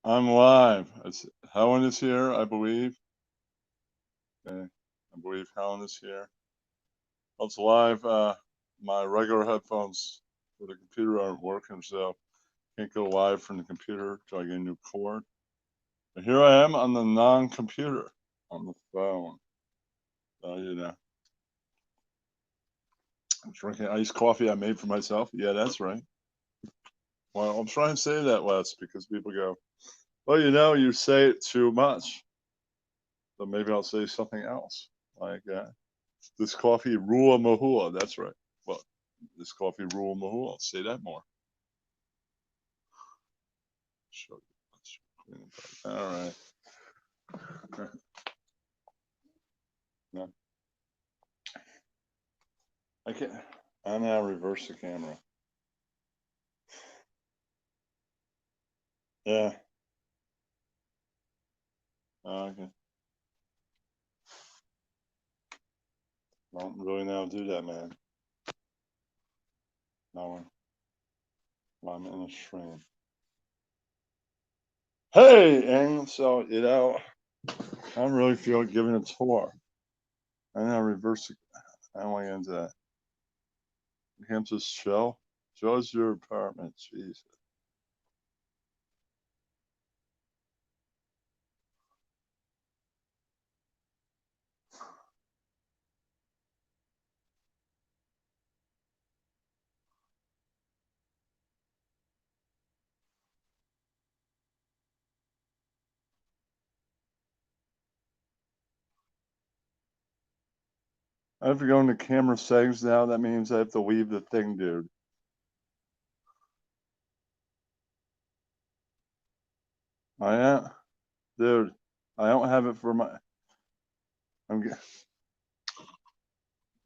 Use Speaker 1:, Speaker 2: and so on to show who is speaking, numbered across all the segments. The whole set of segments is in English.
Speaker 1: I'm live. Helen is here, I believe. Okay. I believe Helen is here. It's live. My regular headphones for the computer aren't working, so can't go live from the computer till I get a new cord. But here I am on the non-computer, on the phone. So, you know. I'm drinking iced coffee I made for myself. Yeah, that's right. Well, I'm trying to say that less because people go, well, you know, you say it too much. So maybe I'll say something else. Like, this coffee rule mahua. That's right. Well, this coffee rule mahua. I'll say that more. Show you. All right. No. I can't. I now reverse the camera. Yeah. Okay. Don't really know how to do that, man. No one. I'm in a stream. Hey, and so you know, I don't really feel like giving a tour. I now reverse it. I don't want to get into that. You can't just show. Show us your apartment. Jeez. I have to go into camera settings now. That means I have to leave the thing, dude. I am, dude. I don't have it for my. I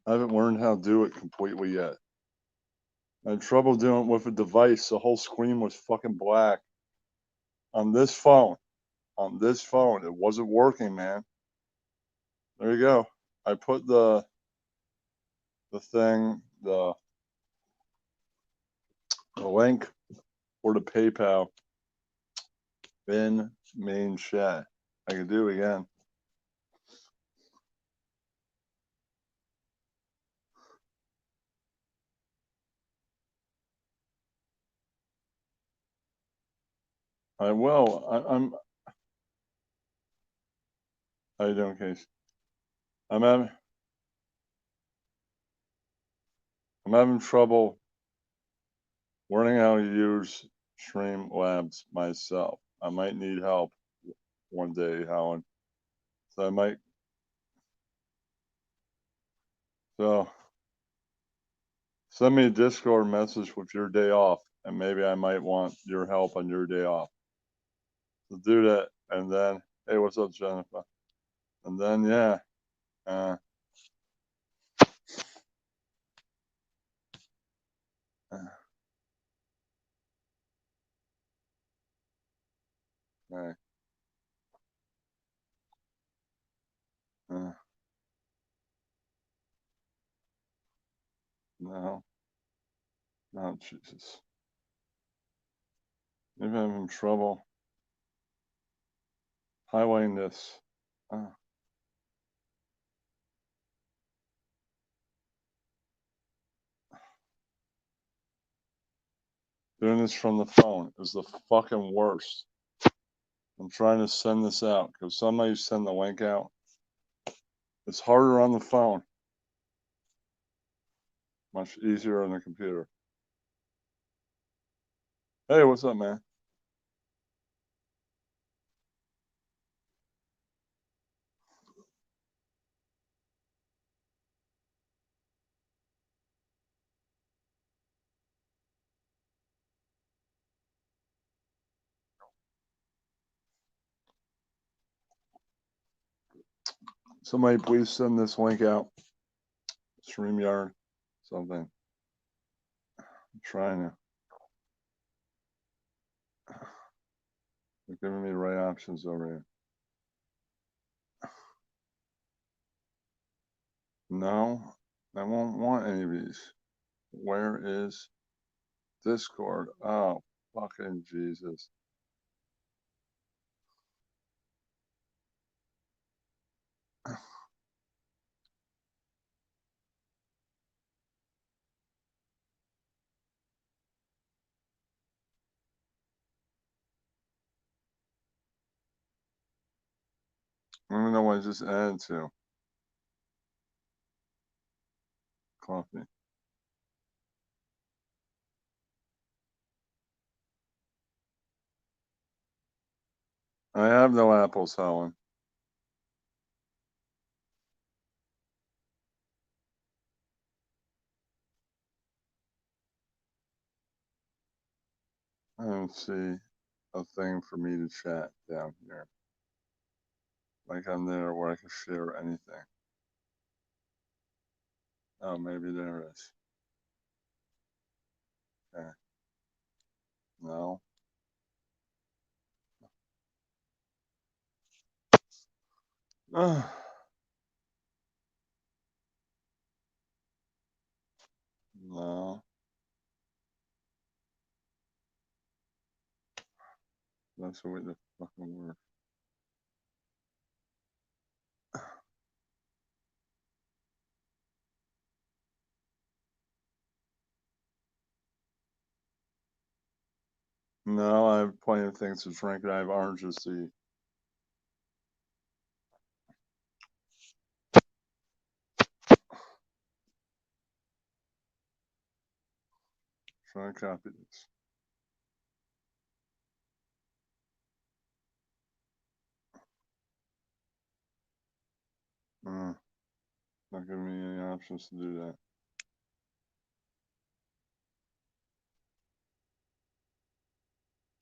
Speaker 1: haven't learned how to do it completely yet. I had trouble doing it with a device. The whole screen was fucking black. On this phone. On this phone. It wasn't working, man. There you go. I put the thing, the link for the PayPal in main chat. I can do it again. I will. I'm. How you doing, Case? I'm having trouble learning how to use Streamlabs myself. I might need help one day, Helen. So I might. So send me a Discord message with your day off, and maybe I might want your help on your day off. So do that, and then, hey, what's up, Jennifer? And then, yeah. Uh, okay. No. No, Jesus. Maybe I'm having trouble highlighting this. Doing this from the phone is the fucking worst. I'm trying to send this out because somebody send the link out. It's harder on the phone. Much easier on the computer. Hey, what's up, man? Somebody please send this link out. StreamYard, something. I'm trying to. They're giving me the right options over here. No, I won't want any of these. Where is Discord? Oh, Fucking Jesus. I don't know what I just added to. Coffee. I have no apples, Helen. I don't see a thing for me to chat down here. Like I'm there where I can share anything. Oh, maybe there is. Okay. No. No. That's the way the fucking work. No, I have plenty of things to drink and I have oranges to eat. Try to copy this. Not giving me any options to do that.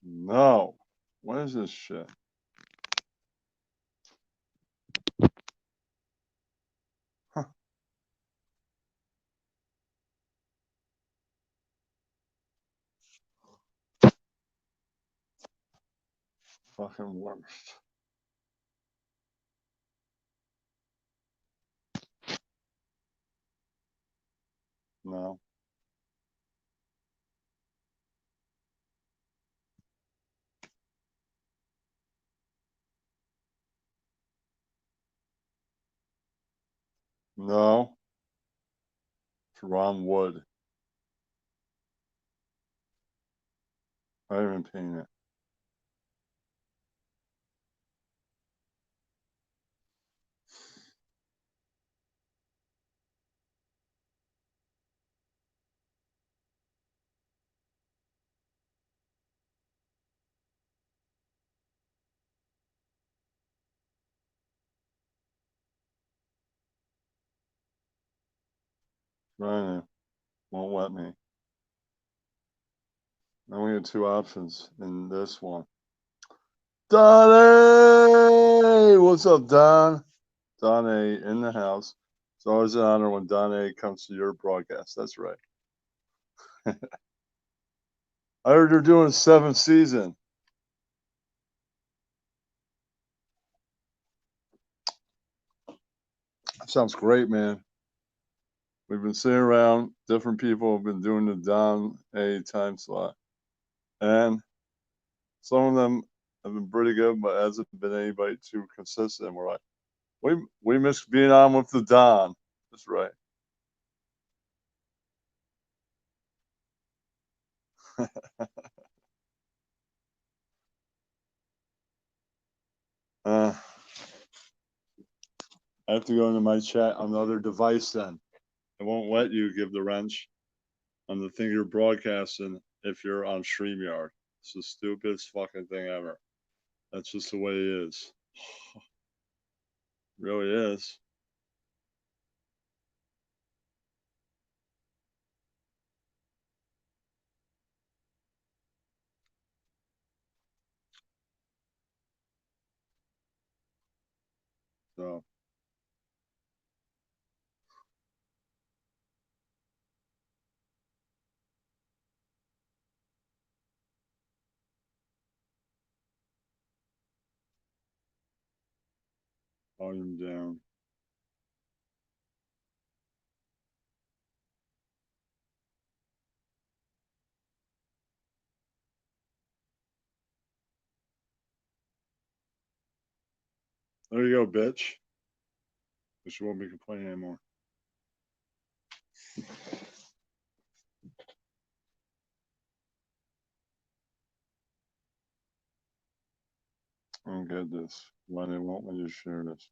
Speaker 1: No. What is this shit? Huh. Fucking worst. No. No. It's Ron Wood. I haven't painted it. Trying to. Won't let me. I only have two options in this one. Donnie! What's up, Don? Donnie in the house. It's always an honor when Donnie comes to your broadcast. That's right. I heard they're doing a 7th season. Sounds great, man. We've been sitting around. Different people have been doing the Don A time slot. And some of them have been pretty good, but hasn't been anybody too consistent. We're like, we miss being on with the Don. That's right. I have to go into my chat on the other device then. It won't let you give the wrench on the thing you're broadcasting if you're on StreamYard. It's the stupidest fucking thing ever. That's just the way it is. It really is. So volume down. There you go, bitch. She won't be complaining anymore. I don't get this. Why they won't let you share this?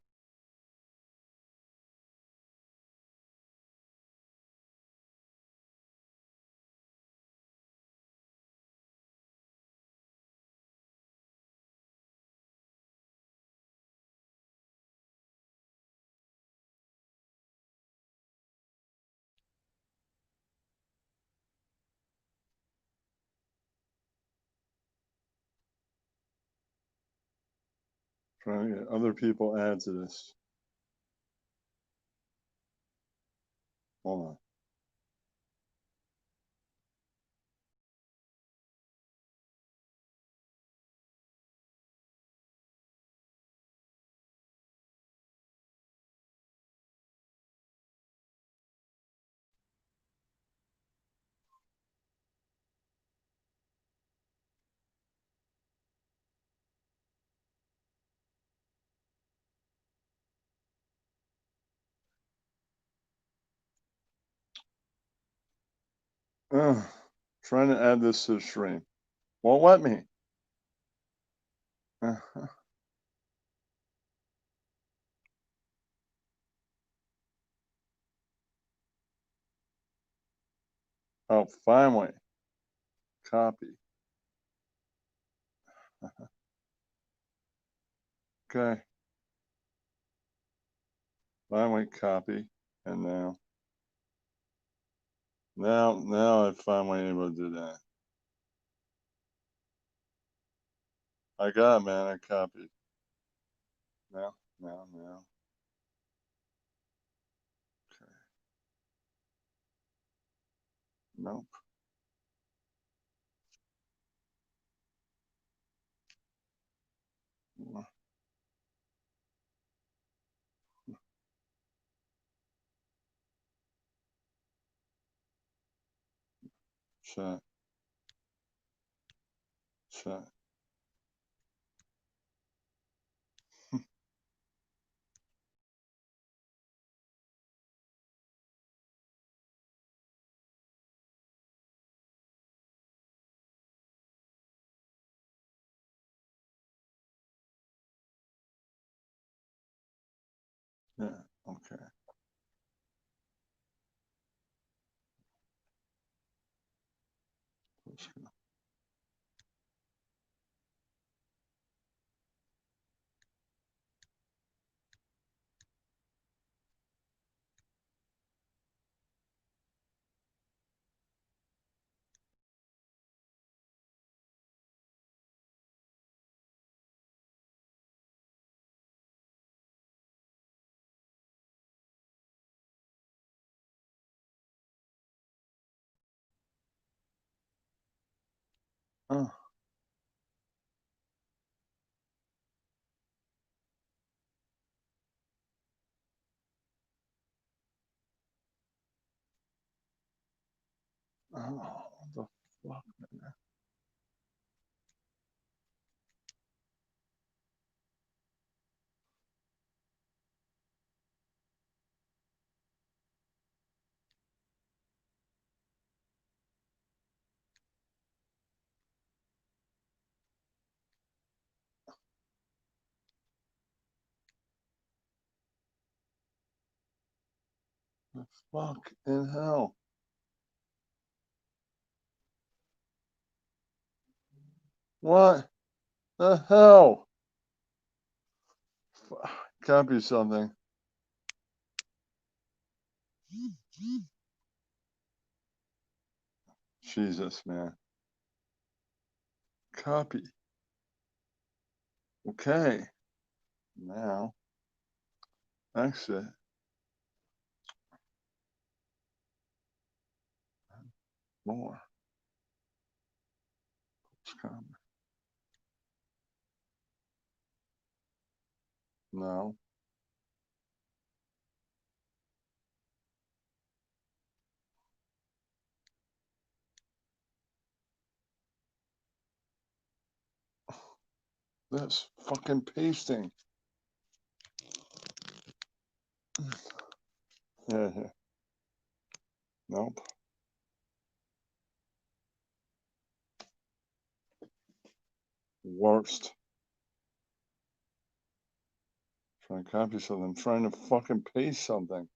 Speaker 1: Trying to get other people add to this. Hold on. Trying to add this to the stream. Won't let me. Oh, finally. Copy. Okay. Finally copy. And now I finally able to do that. I got it, man. I copied. Now. Okay. Nope. Chat. Yeah. Okay. Let's go. Oh. Oh, the fuck, man. The fuck in hell. What the hell? Copy something. Jesus, man. Copy. Okay. Now, exit. More. Comment. No. This fucking pasting. Yeah. Nope. Worst. Trying to copy something. I'm trying to fucking paste something.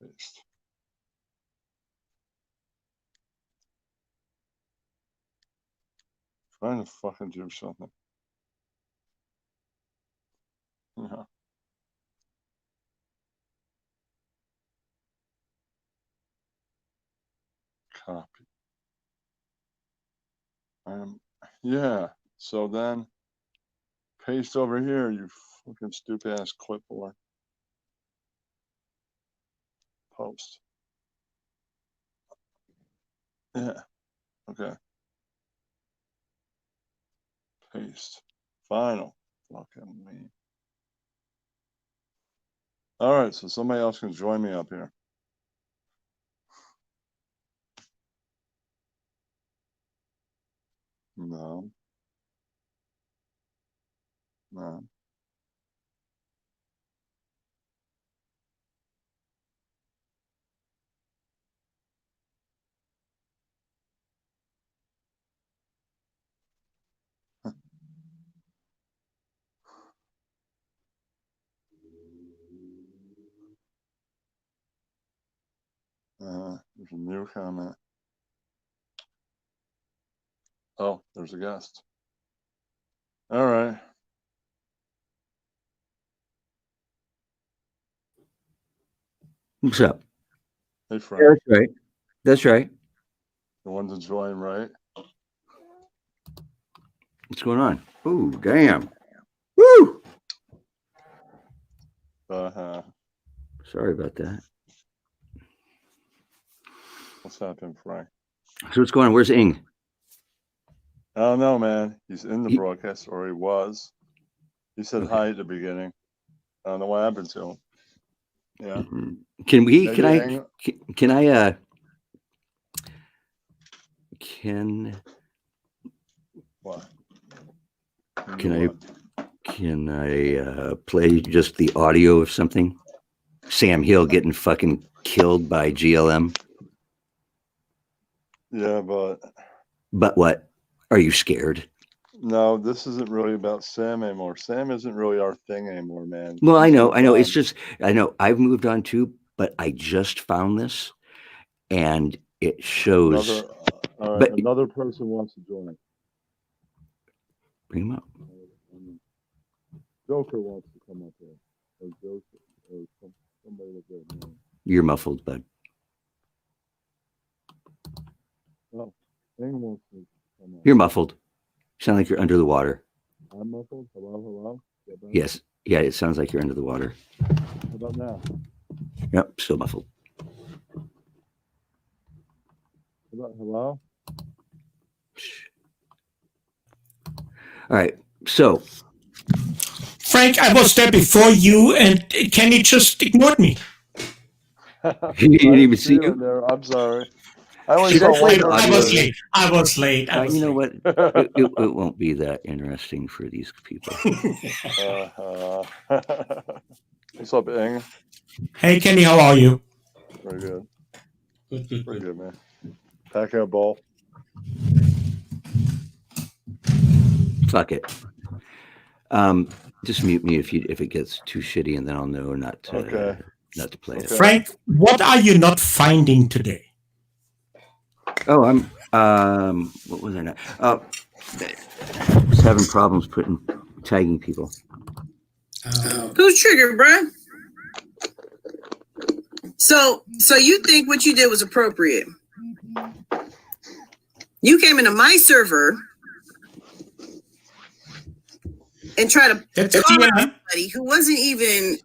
Speaker 1: Paste. Trying to fucking do something. Yeah. Copy. Yeah. So then paste over here, you fucking stupid ass clipboard. Post. Yeah. Okay. Paste. Final. Fucking me. All right. So somebody else can join me up here. No. No. There's a new comment. Oh, there's a guest. All right.
Speaker 2: What's up?
Speaker 1: Hey, Frank.
Speaker 2: Yeah, that's right. That's right.
Speaker 1: The one to join, right?
Speaker 2: What's going on? Ooh, damn. Woo! Sorry about that.
Speaker 1: What's happened, Frank?
Speaker 2: So what's going on? Where's Ing?
Speaker 1: I don't know, man. He's in the broadcast, or he was. He said
Speaker 2: Okay.
Speaker 1: hi at the beginning. I don't know what happened to him. Yeah.
Speaker 2: Mm-hmm. Can we?
Speaker 1: Maybe
Speaker 2: Can I?
Speaker 1: Ing-
Speaker 2: Can I? Can
Speaker 1: What?
Speaker 2: Can I? Can I play just the audio of something? Sam Hill getting fucking killed by GLM.
Speaker 1: Yeah, but
Speaker 2: what? Are you scared?
Speaker 1: no, this isn't really about Sam anymore. Sam isn't really our thing anymore, man.
Speaker 2: Well, I
Speaker 1: He's
Speaker 2: know.
Speaker 1: moved
Speaker 2: It's
Speaker 1: on.
Speaker 2: just I know I've moved on too, but I just found this, and it shows.
Speaker 1: Another person wants to join.
Speaker 2: Bring him up.
Speaker 1: Joker wants to come up here. Or Joker, or somebody with their name.
Speaker 2: You're muffled, bud.
Speaker 1: Oh, Ing wants to come up.
Speaker 2: You're muffled. You sound like you're under the water.
Speaker 1: I'm muffled. Hello.
Speaker 2: Yes. Yeah, it sounds like you're under the water.
Speaker 1: How about now?
Speaker 2: Yep, still muffled.
Speaker 1: Hello?
Speaker 2: All right. So,
Speaker 3: Frank, I was there before you, and can you just ignore me?
Speaker 2: he didn't even see you.
Speaker 1: There. I'm sorry. I was
Speaker 3: late. I was late.
Speaker 2: You know what? It won't be that interesting for these people.
Speaker 1: What's up, Ing?
Speaker 3: Hey, Kenny, how are you?
Speaker 1: Very good.
Speaker 3: Good.
Speaker 1: Pretty good, man. Pack a ball.
Speaker 2: Fuck it. Just mute me if it gets too shitty, and then I'll know not to play it.
Speaker 3: Frank, what are you not finding today?
Speaker 2: Oh, I'm. What was I not? Was having problems tagging people.
Speaker 4: Who's triggered, bruh? So you think what you did was appropriate? You came into my server and tried to call out somebody who wasn't even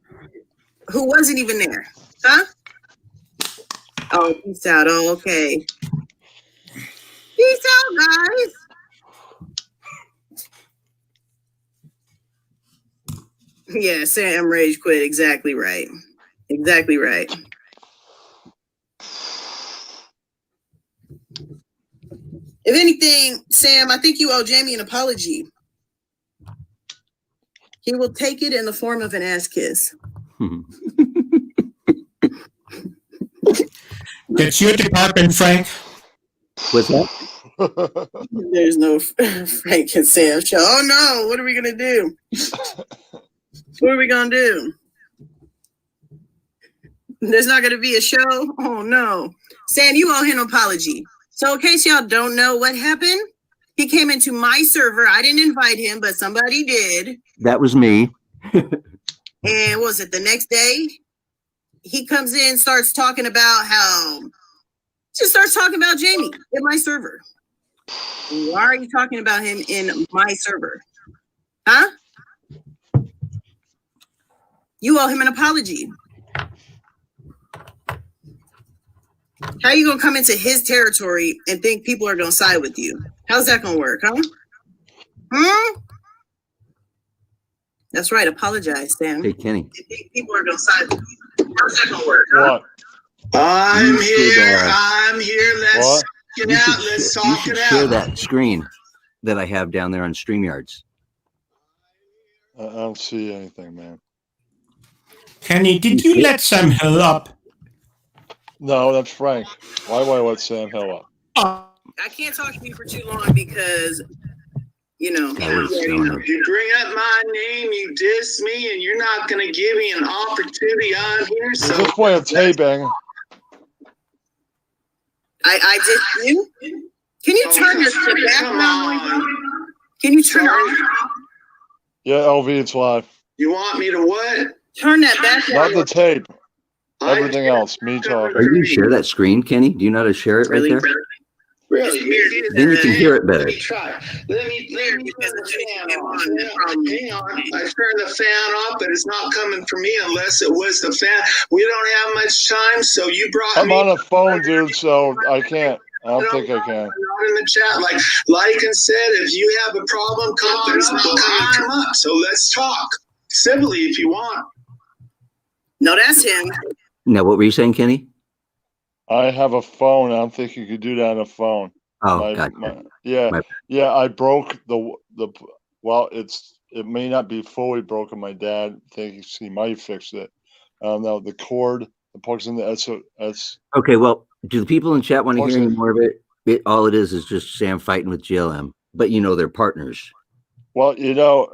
Speaker 4: there, huh? Oh, peace out. Oh, okay. Peace out, guys. Yeah, Sam Rage quit. Exactly right. Exactly right. If anything, Sam, I think you owe Jamie an apology. He will take it in the form of an ass kiss.
Speaker 3: That's your department, Frank.
Speaker 2: What's that?
Speaker 4: There's no Frank and Sam show. Oh no, what are we gonna do? What are we gonna do? There's not gonna be a show? Oh no. Sam, you owe him an apology. So in case y'all don't know what happened, he came into my server. I didn't invite him, but somebody did.
Speaker 2: That was me.
Speaker 4: And what was it the next day? He comes in, starts talking about just starts talking about Jamie in my server. Why are you talking about him in my server? Huh? You owe him an apology. How are you gonna come into his territory and think people are gonna side with you? How's that gonna work, huh? That's right, apologize, Sam.
Speaker 2: Hey, Kenny.
Speaker 4: You think people are gonna side with you? How's that gonna work, huh?
Speaker 1: What?
Speaker 5: I'm here. Let's
Speaker 1: What?
Speaker 5: get out. Let's talk it
Speaker 2: share
Speaker 5: out.
Speaker 2: that screen that I have down there on StreamYards.
Speaker 1: I don't see anything, man.
Speaker 3: Kenny, did you let Sam Hill up?
Speaker 1: No, that's Frank. Why would I let Sam Hill up?
Speaker 4: I can't talk to you for too long because, you know,
Speaker 5: You bring up my name, you diss me, and you're not going to give me an opportunity on here.
Speaker 1: Is
Speaker 5: So
Speaker 1: this way of taping?
Speaker 4: I did you. Can you turn this background noise off? Can you turn it off?
Speaker 1: Yeah, LV, it's live.
Speaker 5: you want me to what?
Speaker 4: Turn that
Speaker 1: Not
Speaker 4: background
Speaker 1: the
Speaker 4: noise.
Speaker 1: tape. Everything else. Me talking.
Speaker 2: Are you gonna share that screen, Kenny? Do you know how to share it right there?
Speaker 5: Really?
Speaker 2: Then you can hear it better.
Speaker 5: Let me try. Let me turn the fan on. Hang on. I turned the fan off, but it's not coming from me unless it was the fan. We don't have much time, so you brought
Speaker 1: I'm
Speaker 5: me.
Speaker 1: on a phone, dude, so I can't. I don't think I can.
Speaker 5: Not in the chat, like and said, if you have a problem, come up. So let's talk civilly if you want.
Speaker 4: No, that's him.
Speaker 2: Now, what were you saying, Kenny?
Speaker 1: I have a phone. I don't think you could do that on a phone.
Speaker 2: Oh, gotcha.
Speaker 1: Yeah. I broke the. Well, it may not be fully broken. My dad thinks he might fix it. No, the cord that plugs in the S.
Speaker 2: Okay, well, do the people in chat want to hear any
Speaker 1: Awesome.
Speaker 2: more of it? All it is just Sam fighting with JLM, but they're partners.
Speaker 1: Well,
Speaker 2: We don't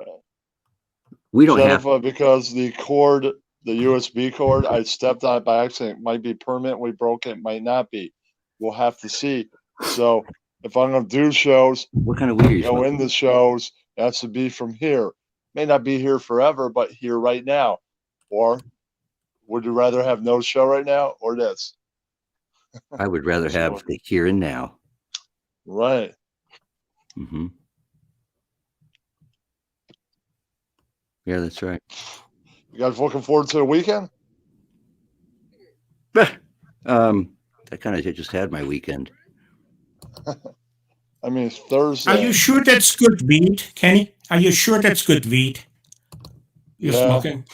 Speaker 2: have.
Speaker 1: Jennifer, because the cord, the USB cord, I stepped on it by accident. It might be permanently broken. It might not be. We'll have to see. So if I'm going to do shows,
Speaker 2: What kind of weed are you
Speaker 1: go
Speaker 2: smoking?
Speaker 1: in the shows, it has to be from here. May not be here forever, but here right now. Or would you rather have no show right now or this?
Speaker 2: I would rather have the here and now.
Speaker 1: Right.
Speaker 2: Mm-hmm. Yeah, that's right.
Speaker 1: You guys looking forward to the weekend?
Speaker 2: I kind of just had my weekend.
Speaker 1: I mean, it's Thursday.
Speaker 3: Are you sure that's good weed, Kenny? Are you sure that's good weed? You're
Speaker 1: Yeah.
Speaker 3: smoking?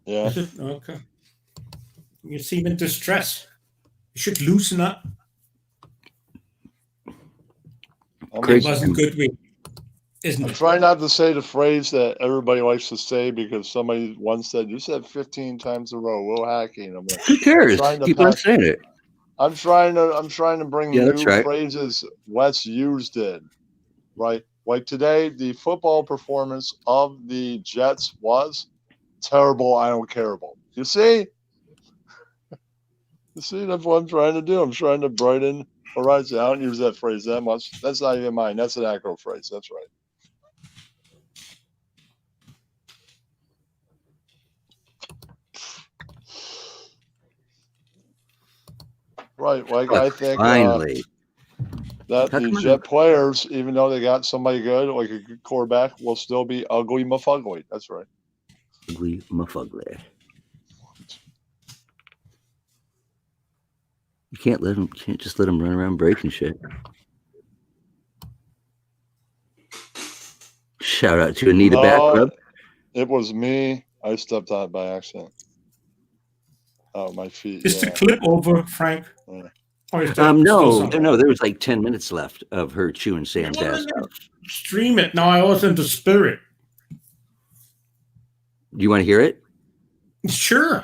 Speaker 1: Yeah.
Speaker 3: Is it? Okay. You seem in distress. You should loosen up. It
Speaker 2: Crazy.
Speaker 3: wasn't good weed, isn't
Speaker 1: I'm
Speaker 3: it?
Speaker 1: trying not to say the phrase that everybody likes to say because somebody once said, "You said 15 times in a row, Will Hacking." I'm like,
Speaker 2: Who cares?
Speaker 1: trying to
Speaker 2: Keep on
Speaker 1: pass-
Speaker 2: saying it.
Speaker 1: I'm trying to bring
Speaker 2: Yeah, that's
Speaker 1: new
Speaker 2: right.
Speaker 1: phrases Wes used it, right? Like today, the football performance of the Jets was terrible. I don't care about. You see, that's what I'm trying to do. I'm trying to brighten horizon. I don't use that phrase that much. That's not even mine. That's an acro phrase. That's right. Right. Like I think
Speaker 2: Finally.
Speaker 1: that
Speaker 2: How
Speaker 1: the
Speaker 2: come I
Speaker 1: Jet players, even though they got somebody good, like a good quarterback, will still be ugly mufugly. That's right.
Speaker 2: Ugly mufugly. You can't just let them run around breaking shit. Shout out to Anita Backrub.
Speaker 1: It was me. I stepped on it by accident. Oh, my feet.
Speaker 3: Is the
Speaker 1: Yeah.
Speaker 3: clip over, Frank?
Speaker 1: Yeah.
Speaker 3: Or is there still
Speaker 2: No,
Speaker 3: something?
Speaker 2: no, there was like 10 minutes left of her chewing Sam's ass out.
Speaker 3: Stream it now. I was in the spirit.
Speaker 2: Do you want to hear it?
Speaker 3: Sure.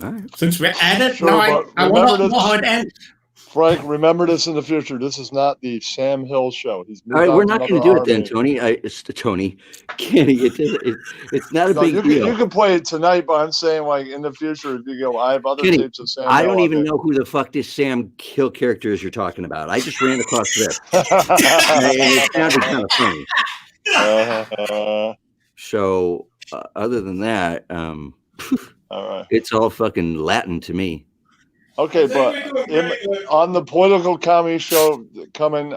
Speaker 2: All right.
Speaker 3: Since we're at it,
Speaker 1: Sure,
Speaker 3: now
Speaker 1: but
Speaker 3: I want to
Speaker 1: remember
Speaker 3: know how it ends.
Speaker 1: Frank, remember this in the future. This is not the Sam Hill show. He's moved
Speaker 2: All right,
Speaker 1: on
Speaker 2: we're
Speaker 1: to
Speaker 2: not going to
Speaker 1: another
Speaker 2: do it then,
Speaker 1: RDA.
Speaker 2: Tony. It's Tony. Kenny, it's not a
Speaker 1: No,
Speaker 2: big deal.
Speaker 1: you can play it tonight, but I'm saying like in the future, if you go, I have other
Speaker 2: Kenny,
Speaker 1: tapes of Sam
Speaker 2: I
Speaker 1: Hill.
Speaker 2: don't even
Speaker 1: I'll
Speaker 2: know who the fuck this Sam Hill character is you're talking about. I just ran across this. And it sounded kind of funny. So, other than that,
Speaker 1: all right.
Speaker 2: it's all fucking Latin to me.
Speaker 1: Okay, but on the political comedy show coming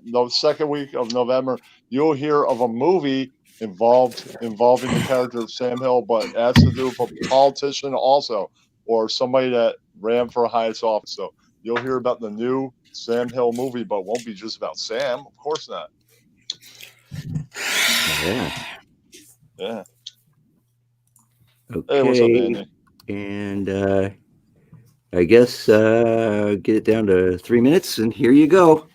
Speaker 1: the second week of November, you'll hear of a movie involving the character of Sam Hill, but it has to do with a politician also, or somebody that ran for a highest office. So you'll hear about the new Sam Hill movie, but it won't be just about Sam. Of course not.
Speaker 2: Yeah.
Speaker 1: Yeah.
Speaker 2: Okay.
Speaker 1: Hey, what's up, Andy?
Speaker 2: And I guess get it down to 3 minutes, and here you go.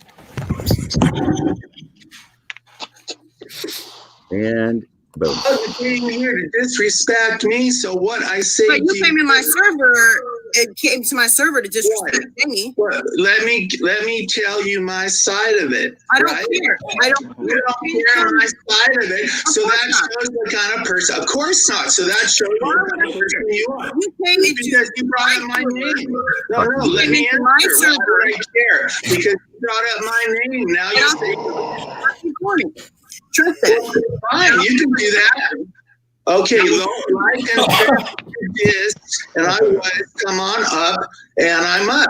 Speaker 2: And boom.
Speaker 5: You came here to disrespect me, so what I say
Speaker 4: But
Speaker 5: to
Speaker 4: you came in my server. It came to my server to disrespect Jamie.
Speaker 5: Well, let me tell you my side of it.
Speaker 4: I don't
Speaker 5: right?
Speaker 4: care. I don't.
Speaker 5: You don't care my side of it, so that shows the kind of person. Of course not. So that shows you what kind of person you are.
Speaker 4: You came into
Speaker 5: Because you brought up my name. No, let me
Speaker 4: into my
Speaker 5: answer. Why
Speaker 4: server.
Speaker 5: would I care? Because you brought up my name. Now you say,
Speaker 4: Trust that.
Speaker 5: fine, you can do that. Okay, like and this, and I was, come on up, and I'm up.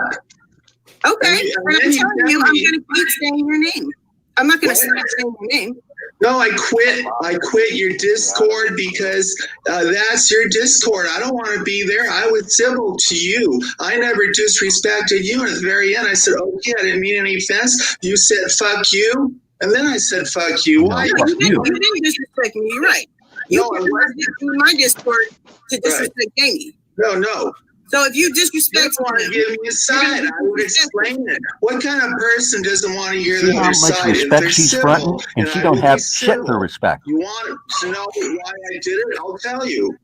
Speaker 4: Okay,
Speaker 5: And
Speaker 4: and
Speaker 5: then
Speaker 4: I'm
Speaker 5: you
Speaker 4: telling
Speaker 5: tell
Speaker 4: you, I'm
Speaker 5: me-
Speaker 4: going to keep saying your name. I'm not going to stop saying your name.
Speaker 5: No, I quit your Discord because that's your Discord. I don't want to be there. I was civil to you. I never disrespected you. And at the very end, I said, okay, I didn't mean any offense. You said, fuck you. And then I said, fuck you.
Speaker 2: No,
Speaker 5: Why?
Speaker 2: fuck
Speaker 4: You didn't disrespect me. You're right. You
Speaker 5: No, I
Speaker 4: put my Discord to disrespect Jamie.
Speaker 5: No.
Speaker 4: So if you
Speaker 5: You
Speaker 4: disrespect
Speaker 5: don't want to
Speaker 4: him,
Speaker 5: give me a side. I would explain it. What kind of person doesn't want to hear
Speaker 6: See how
Speaker 5: their
Speaker 6: much
Speaker 5: side? If
Speaker 6: respect
Speaker 5: they're
Speaker 6: she's
Speaker 5: civil,
Speaker 6: fronting, and she
Speaker 5: I
Speaker 6: don't
Speaker 5: will be
Speaker 6: have shit
Speaker 5: civil.
Speaker 6: for respect.
Speaker 5: You want to know why I did it? I'll tell you.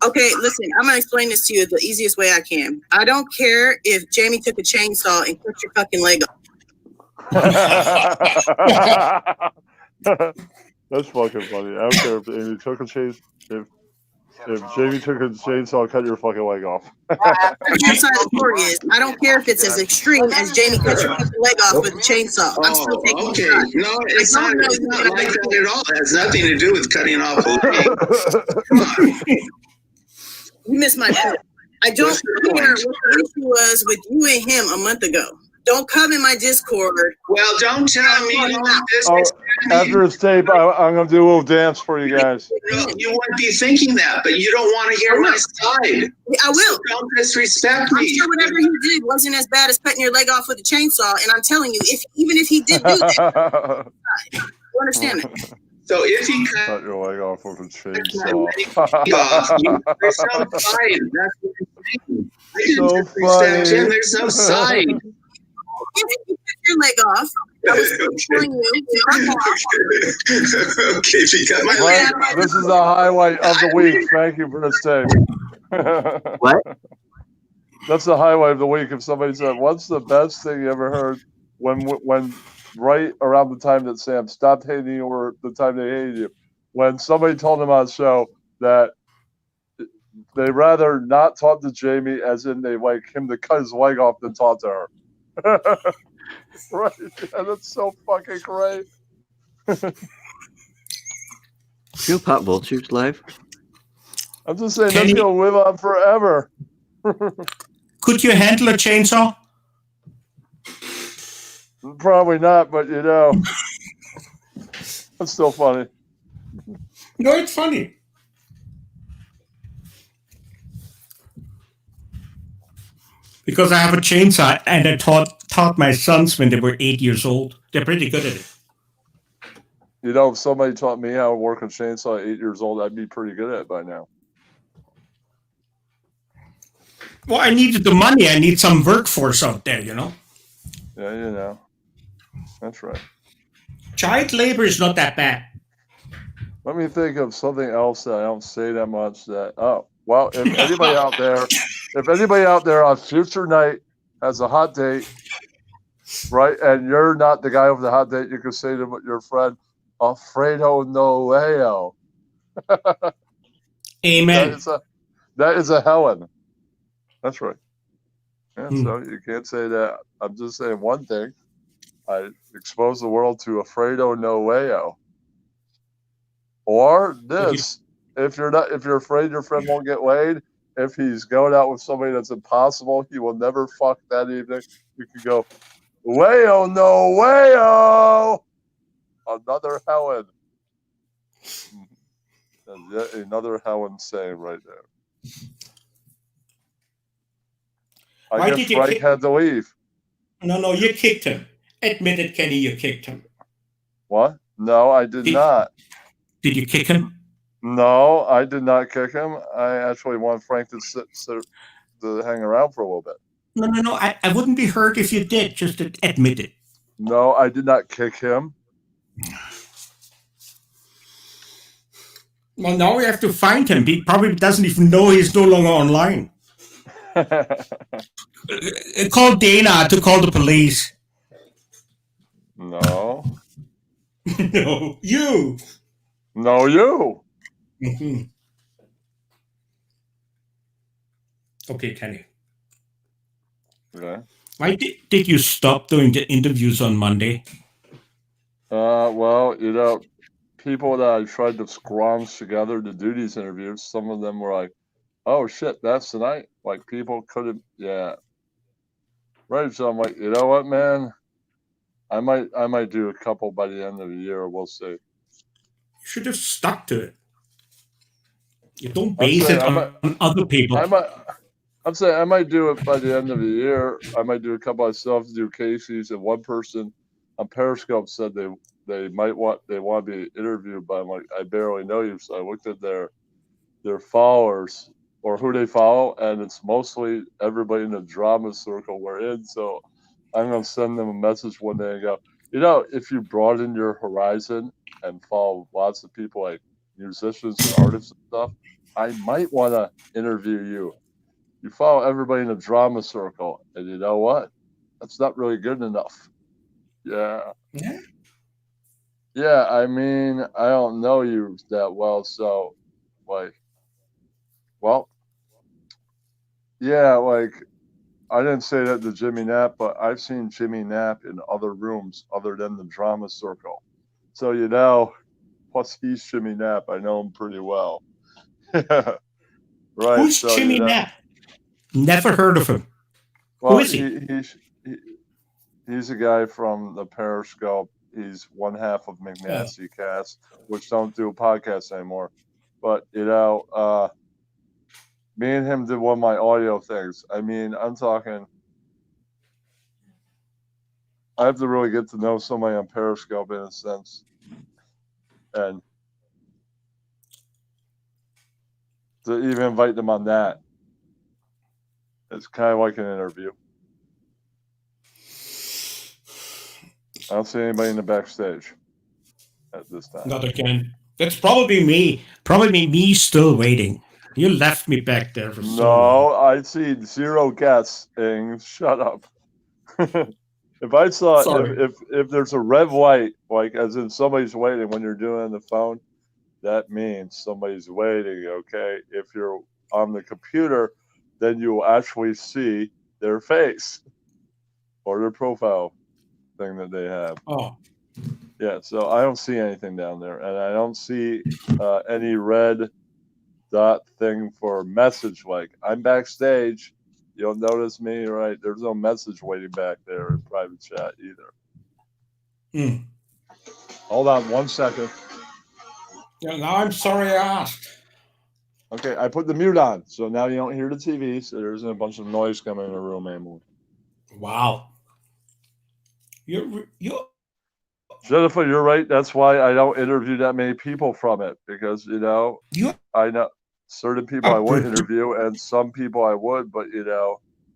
Speaker 4: okay, listen, I'm going to explain this to you the easiest way I can. I don't care if Jamie took a chainsaw and cut your fucking leg off.
Speaker 1: That's fucking funny. I don't care if Amy took a if Jamie took a chainsaw and cut your fucking leg off.
Speaker 4: That's how the story is. I don't care if it's as extreme as Jamie cut your fucking leg off with a chainsaw. I'm still taking
Speaker 5: okay.
Speaker 4: the shot.
Speaker 5: No, it's not like that at all. It has nothing to do with cutting off a leg.
Speaker 4: You missed my point. I don't
Speaker 5: What's your
Speaker 4: care
Speaker 5: point?
Speaker 4: what the issue was with you and him a month ago. Don't come in my Discord.
Speaker 5: Well, don't tell me all this.
Speaker 1: Oh, after this tape, I'm gonna do a little dance for you guys.
Speaker 5: You wouldn't be thinking that, but you don't want to hear my side.
Speaker 4: I will.
Speaker 5: So don't disrespect
Speaker 4: I'm
Speaker 5: me.
Speaker 4: sure whatever he did wasn't as bad as cutting your leg off with a chainsaw. And I'm telling you, even if he did do that, you understand it.
Speaker 5: So if he
Speaker 1: Cut your leg off with a
Speaker 5: off,
Speaker 1: chainsaw.
Speaker 5: there's no side. That's what I'm saying. I didn't
Speaker 1: So
Speaker 5: disrespect
Speaker 1: funny.
Speaker 5: him. There's no side.
Speaker 4: If you cut your leg off, I was telling you to cut off.
Speaker 5: Okay, if he cut my leg
Speaker 1: Frank, this is the highlight of the week. Thank you for this tape.
Speaker 2: What?
Speaker 1: That's the highlight of the week. If somebody said, "What's the best thing you ever heard?" When right around the time that Sam stopped hating you, or the time they hated you, when somebody told him on the show that they rather not talk to Jamie, as in they like him to cut his leg off, than talk to her. Right? Yeah, that's so fucking great.
Speaker 2: Feel Pop Vultures live?
Speaker 1: I'm just saying
Speaker 3: Can
Speaker 1: that's
Speaker 3: you-
Speaker 1: gonna live on forever.
Speaker 3: Could you handle a chainsaw?
Speaker 1: Probably not, but you know, that's still funny.
Speaker 3: No, it's funny. Because I have a chainsaw and I taught my sons when they were 8 years old. They're pretty good at it.
Speaker 1: You know, if somebody taught me how to work a chainsaw at 8 years old, I'd be pretty good at it by now.
Speaker 3: Well, I needed the money. I need some workforce out there, you know.
Speaker 1: Yeah, you know. That's right.
Speaker 3: Child labor is not that bad.
Speaker 1: Let me think of something else that I don't say that much. If anybody out there on future night has a hot date, right, and you're not the guy with the hot date, you can say to your friend, Alfredo Noeo.
Speaker 3: Amen.
Speaker 1: That is a Helen. That's right. Yeah,
Speaker 3: Hmm.
Speaker 1: so you can't say that. I'm just saying one thing. I expose the world to Alfredo Noeo. Or this, if you're afraid your friend won't get laid, if he's going out with somebody that's impossible, he will never fuck that evening. You could go, Wayo no wayo, another Helen. And yet another Helen saying right there. I guess Frank had to leave.
Speaker 3: No, you kicked him. Admit it, Kenny, you kicked him.
Speaker 1: What? No, I did not.
Speaker 3: Did you kick him?
Speaker 1: No, I did not kick him. I actually want Frank to hang around for a little bit.
Speaker 3: No. I wouldn't be hurt if you did. Just admit it.
Speaker 1: No, I did not kick him.
Speaker 3: Well, now we have to find him. He probably doesn't even know he's no longer online. Call Dana to call the police.
Speaker 1: No.
Speaker 3: No, you.
Speaker 1: No, you.
Speaker 3: Mm-hmm. Okay, Kenny.
Speaker 1: Okay.
Speaker 3: Why did you stop doing the interviews on Monday?
Speaker 1: Well, people that I tried to scrounge together to do these interviews, some of them were like, oh shit, that's tonight. Like people couldn't, yeah. Right. So I'm like, you know what, man? I might do a couple by the end of the year. We'll see.
Speaker 3: You should have stuck to it. You don't base it on other people.
Speaker 1: I'm saying I might do it by the end of the year. I might do a couple myself, do cases, and one person on Periscope said they want to be interviewed, but I'm like, I barely know you, so I looked at their followers or who they follow, and it's mostly everybody in the drama circle we're in. So I'm gonna send them a message one day and go, if you broaden your horizon and follow lots of people like musicians and artists and stuff, I might want to interview you. You follow everybody in the drama circle, and you know what? That's not really good enough. Yeah. Yeah, I mean, I don't know you that well, so, I didn't say that to Jimmy Knapp, but I've seen Jimmy Knapp in other rooms other than the drama circle. So, plus he's Jimmy Knapp. I know him pretty well. Right.
Speaker 3: Who's Jimmy Knapp? Never heard of him.
Speaker 1: Well,
Speaker 3: who is he?
Speaker 1: He's a guy from the Periscope. He's one half of McNasty Cast, which don't do podcasts anymore. But, me and him did one of my audio things. I mean, I'm talking, I have to really get to know somebody on Periscope in a sense. And to even invite them on that, it's kind of like an interview. I don't see anybody in the backstage at this time.
Speaker 3: Not again. That's probably me. Probably me still waiting. You left me back there for so long.
Speaker 1: No, I see zero guests. Shut up. If I saw, if there's a red light, like as in somebody's waiting when you're doing it on the phone, that means somebody's waiting, okay? If you're on the computer, then you will actually see their face or their profile thing that they have.
Speaker 3: Oh.
Speaker 1: Yeah, so I don't see anything down there, and I don't see any red dot thing for message. Like, I'm backstage. You'll notice me, right? There's no message waiting back there in private chat either. Hold on 1 second.
Speaker 3: Yeah, now I'm sorry I asked.
Speaker 1: Okay, I put the mute on, so now you don't hear the TV, so there isn't a bunch of noise coming in the room anymore.
Speaker 3: Wow. You're
Speaker 1: Jennifer, you're right. That's why I don't interview that many people from it, because, I know certain people I would interview and some people I would, but,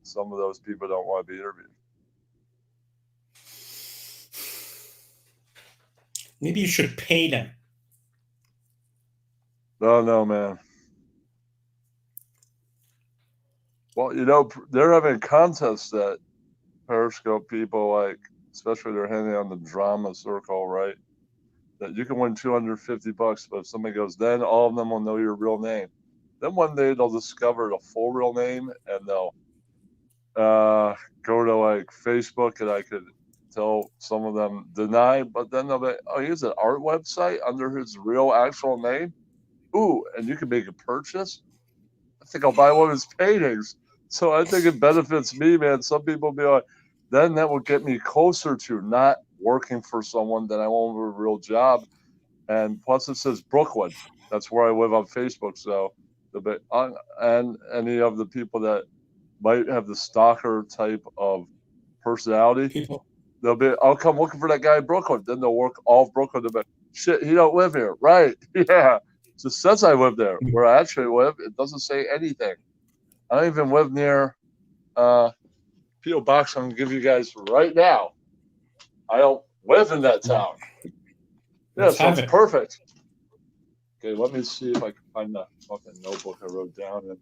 Speaker 1: some of those people don't want to be interviewed.
Speaker 3: Maybe you should pay them.
Speaker 1: No, man. Well, you know, they're having contests that Periscope people like, especially they're handing on the drama circle, right? That you can win $250, but if somebody goes, then all of them will know your real name. Then one day they'll discover the full real name and they'll go to like Facebook, and I could tell some of them deny, but then they'll be, oh, here's an art website under his real actual name. Ooh, and you can make a purchase. I think I'll buy one of his paintings. So I think it benefits me, man. Some people be like, then that will get me closer to not working for someone that I won't have a real job. And plus it says Brooklyn. That's where I live on Facebook. So and any of the people that might have the stalker type of personality,
Speaker 3: People.
Speaker 1: they'll be, I'll come looking for that guy in Brooklyn. Then they'll work all of Brooklyn. They'll be, shit, he don't live here. Right. Yeah. It just says I live there. Where I actually live, it doesn't say anything. I don't even live near P.O. Box I'm going to give you guys right now. I don't live in that town. Yeah,
Speaker 3: Let's
Speaker 1: so
Speaker 3: have
Speaker 1: it's
Speaker 3: it.
Speaker 1: perfect. Okay, let me see if I can find that fucking notebook I wrote down.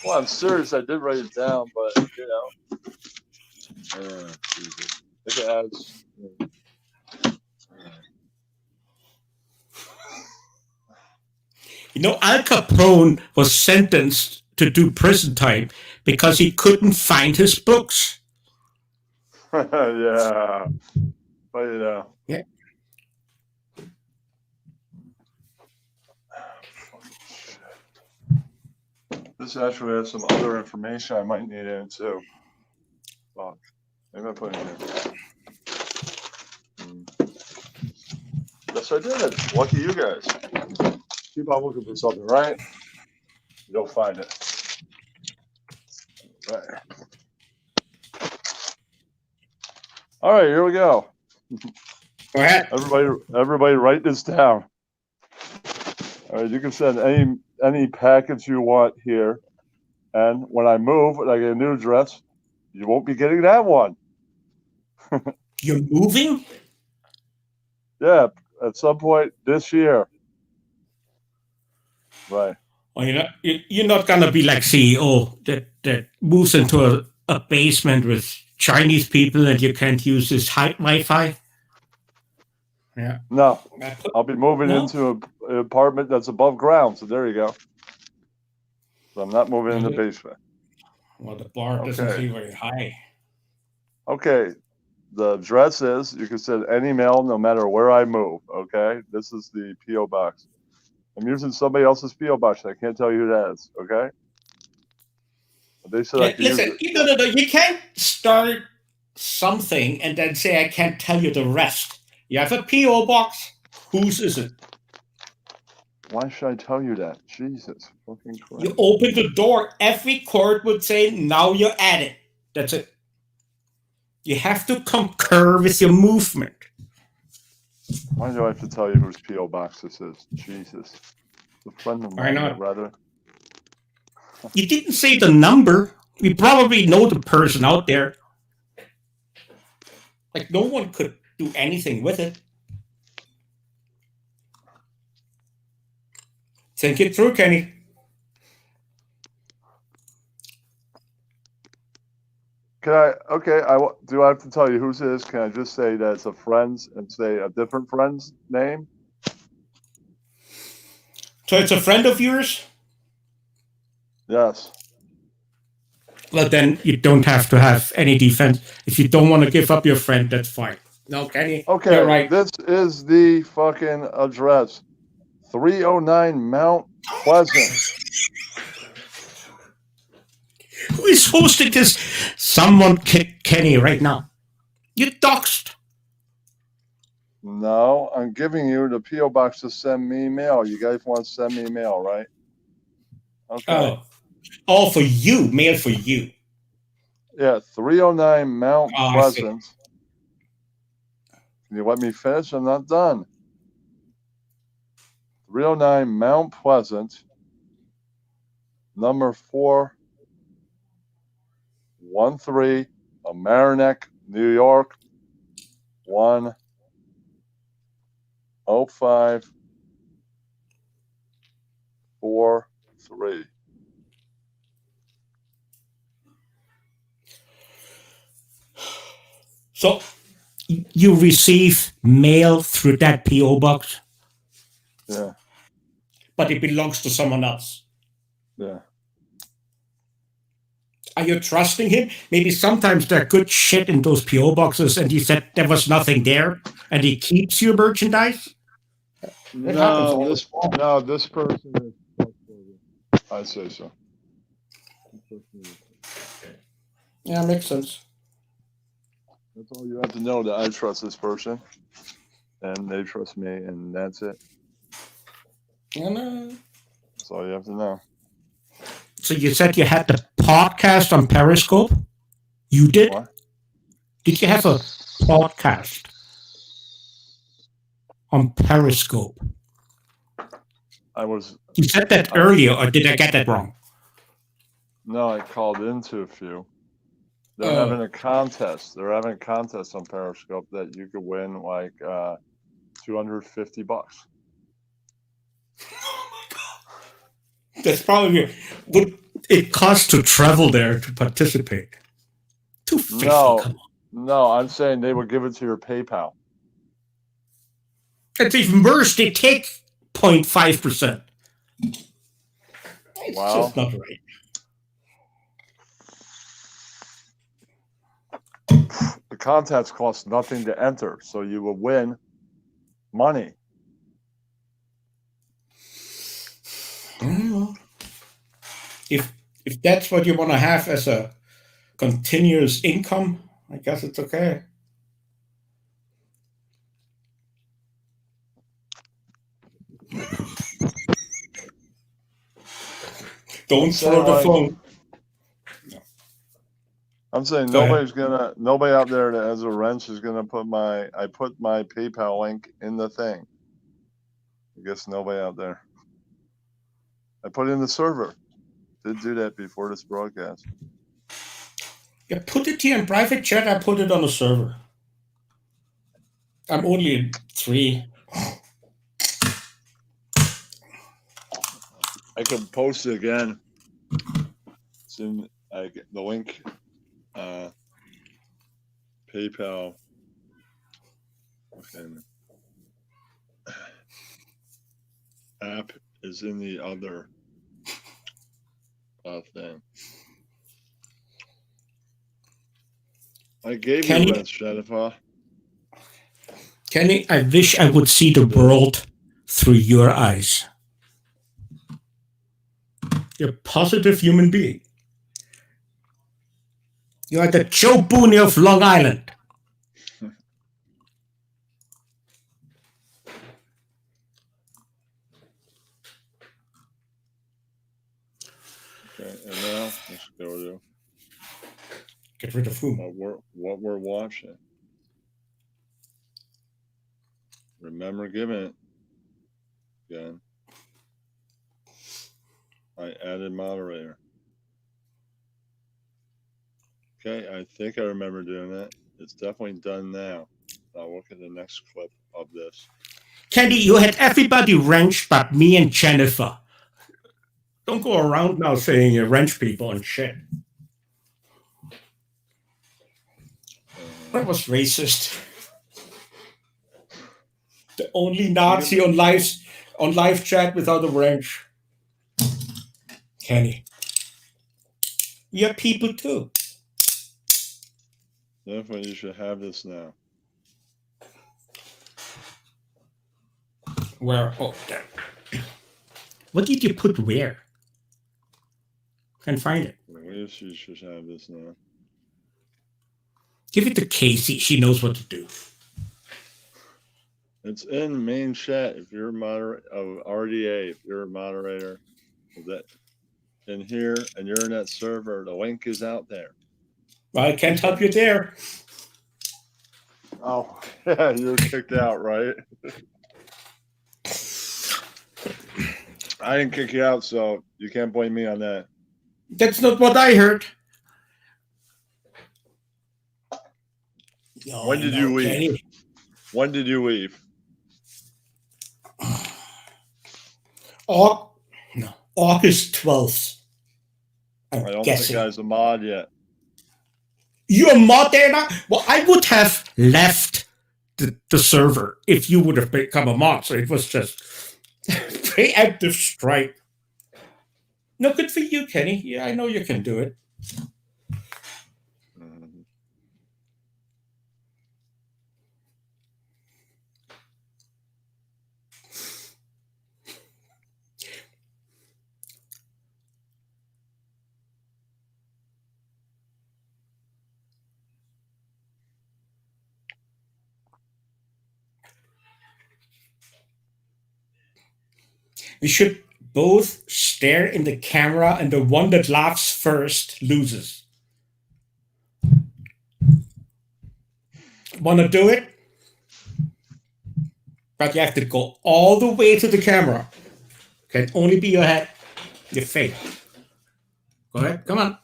Speaker 1: Well, I'm serious. I did write it down, but, you know. Jesus. If it adds.
Speaker 3: You know, Al Capone was sentenced to do prison time because he couldn't find his books.
Speaker 1: Yeah. But, you know.
Speaker 3: Yeah.
Speaker 1: This actually has some other information I might need in too. Fuck. Maybe I put it in here. Yes, I did. Lucky you guys. Keep on looking for something, right? You'll find it. Right. All right, here we go.
Speaker 3: Go ahead.
Speaker 1: Everybody, write this down. All right, you can send any package you want here, and when I move and I get a new address, you won't be getting that one.
Speaker 3: You're moving?
Speaker 1: Yeah, at some point this year. Right.
Speaker 3: Well, you're not gonna be like CEO that moves into a basement with Chinese people and you can't use his Wi-Fi. Yeah.
Speaker 1: No, I'll be moving
Speaker 3: No?
Speaker 1: into an apartment that's above ground. So there you go. So I'm not moving in the basement.
Speaker 3: Well, the bar doesn't
Speaker 1: Okay.
Speaker 3: seem very high.
Speaker 1: Okay. The address is, you can send any mail no matter where I move. Okay. This is the P.O. box. I'm using somebody else's P.O. box. I can't tell you who that is. Okay. They said I could use
Speaker 3: Listen,
Speaker 1: it.
Speaker 3: no. You can't start something and then say I can't tell you the rest. You have a PO box. Whose is it?
Speaker 1: Why should I tell you that? Jesus fucking Christ.
Speaker 3: You open the door. Every court would say, now you're at it. That's it. You have to concur with your movement.
Speaker 1: Why do I have to tell you whose P.O. box this is? Jesus. A friend of mine,
Speaker 3: not?
Speaker 1: rather.
Speaker 3: You didn't say the number. You probably know the person out there. Like, no one could do anything with it. Think it through, Kenny.
Speaker 1: Can I? Okay. Do I have to tell you whose it is? Can I just say that it's a friend's and say a different friend's name?
Speaker 3: So it's a friend of yours?
Speaker 1: Yes.
Speaker 3: Well, then you don't have to have any defense. If you don't want to give up your friend, that's fine. No, Kenny.
Speaker 1: Okay.
Speaker 3: You're right.
Speaker 1: This is the fucking address. 309 Mount Pleasant.
Speaker 3: Who is hosting this? Someone kick Kenny right now. You doxed.
Speaker 1: No, I'm giving you the P.O. box to send me mail. You guys want to send me mail, right? Okay.
Speaker 3: Oh. All for you. Mail for you.
Speaker 1: Yeah, 309 Mount
Speaker 3: Oh,
Speaker 1: Pleasant. Can you let me finish? I'm not done. 309 Mount Pleasant, number 413, Mamaroneck, New York, 1 0543.
Speaker 3: So you receive mail through that PO box,
Speaker 1: Yeah,
Speaker 3: but it belongs to someone else.
Speaker 1: yeah.
Speaker 3: Are you trusting him? Maybe sometimes there are good shit in those PO boxes, and he said there was nothing there, and he keeps your merchandise. It happens all the time.
Speaker 1: This person is trustworthy. I say so.
Speaker 3: Yeah, makes sense.
Speaker 1: That's all you have to know, that I trust this person, and they trust me, and that's it.
Speaker 3: And,
Speaker 1: That's all you have to know.
Speaker 3: so you said you had the podcast on Periscope? You did?
Speaker 1: What?
Speaker 3: Did you have a podcast on Periscope? You said that earlier, or did I get that wrong?
Speaker 1: No, I called into a few. They're having a contest. They're having a contest on Periscope that you could win like $250.
Speaker 3: That's probably what it costs to travel there to participate. $250. Come on.
Speaker 1: No, I'm saying they would give it to your PayPal.
Speaker 3: It's even worse. They take 0.5%. It's just not right.
Speaker 1: The contest costs nothing to enter, so you will win money.
Speaker 3: If that's what you want to have as a continuous income, I guess it's okay. Don't throw the phone.
Speaker 1: I'm saying nobody out there that has a wrench is gonna put my PayPal link in the thing. I guess nobody out there. I put it in the server. Did do that before this broadcast.
Speaker 3: Yeah, put it here in private chat. I put it on the server. I'm only in 3.
Speaker 1: I can post it again. It's in the link. PayPal. Okay. App is in the other thing. I gave you that, Jennifer.
Speaker 3: Kenny, I wish I would see the world through your eyes. You're a positive human being. You are the Joe Booney of Long Island.
Speaker 1: Okay, and now let's go to
Speaker 3: get rid of whom?
Speaker 1: What we're watching. Remember giving it again. I added moderator. Okay, I think I remember doing that. It's definitely done now. I'll look at the next clip of this.
Speaker 3: Candy, you had everybody wrenched but me and Jennifer. Don't go around now saying you wrench people and shit. That was racist. The only Nazi on live chat without a wrench. Kenny. You're people too.
Speaker 1: Definitely you should have this now.
Speaker 3: Where? Oh, there. What did you put where? Can't find it.
Speaker 1: You should have this now.
Speaker 3: Give it to Casey. She knows what to do.
Speaker 1: It's in main chat. If you're a moderator of RDA, if you're a moderator of that in here and you're in that server, the link is out there.
Speaker 3: Well, I can't help you there.
Speaker 1: Oh, yeah, you're kicked out, right? I didn't kick you out, so you can't blame me on that.
Speaker 3: That's not what I heard.
Speaker 1: When did you leave? When did you leave?
Speaker 3: No, August 12th.
Speaker 1: I
Speaker 3: I'm
Speaker 1: don't
Speaker 3: guessing.
Speaker 1: think I was a mod yet.
Speaker 3: You're a mod there now? Well, I would have left the server if you would have become a mod. So it was just preemptive strike. No, good for you, Kenny. Yeah, I know you can do it.
Speaker 1: Mhm.
Speaker 3: We should both stare in the camera, and the one that laughs first loses. Want to do it? But you have to go all the way to the camera. Can only be your head, your face. Go ahead, come on.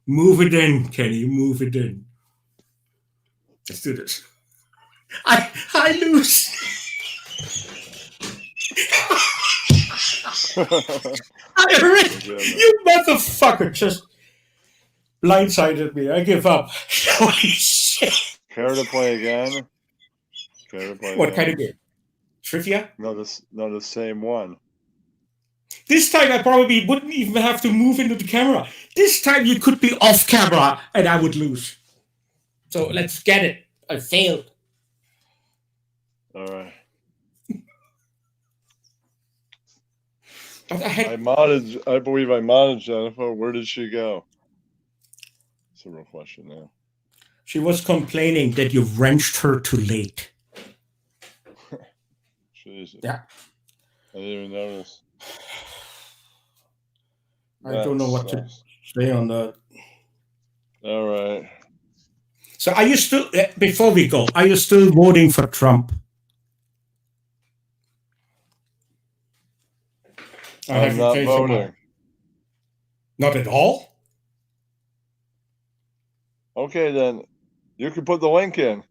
Speaker 3: Move it in, Kenny. Move it in. Let's do this. I lose. I already, you motherfucker just blindsided me. I give up. Holy shit.
Speaker 1: Care to play again? Care to play
Speaker 3: What
Speaker 1: again?
Speaker 3: kind of game? Trivia?
Speaker 1: No, the same one.
Speaker 3: This time I probably wouldn't even have to move into the camera. This time you could be off camera and I would lose. So let's get it. I failed.
Speaker 1: All right.
Speaker 3: But
Speaker 1: I believe I modded Jennifer. Where did she go? That's a real question now.
Speaker 3: She was complaining that you wrenched her too late.
Speaker 1: Jesus.
Speaker 3: Yeah.
Speaker 1: I didn't even notice.
Speaker 3: I don't know what to say on that.
Speaker 1: All right.
Speaker 3: So are you still, before we go, are you still voting for Trump?
Speaker 1: I'm not voting.
Speaker 3: Not at all?
Speaker 1: Okay, then you can put the link in.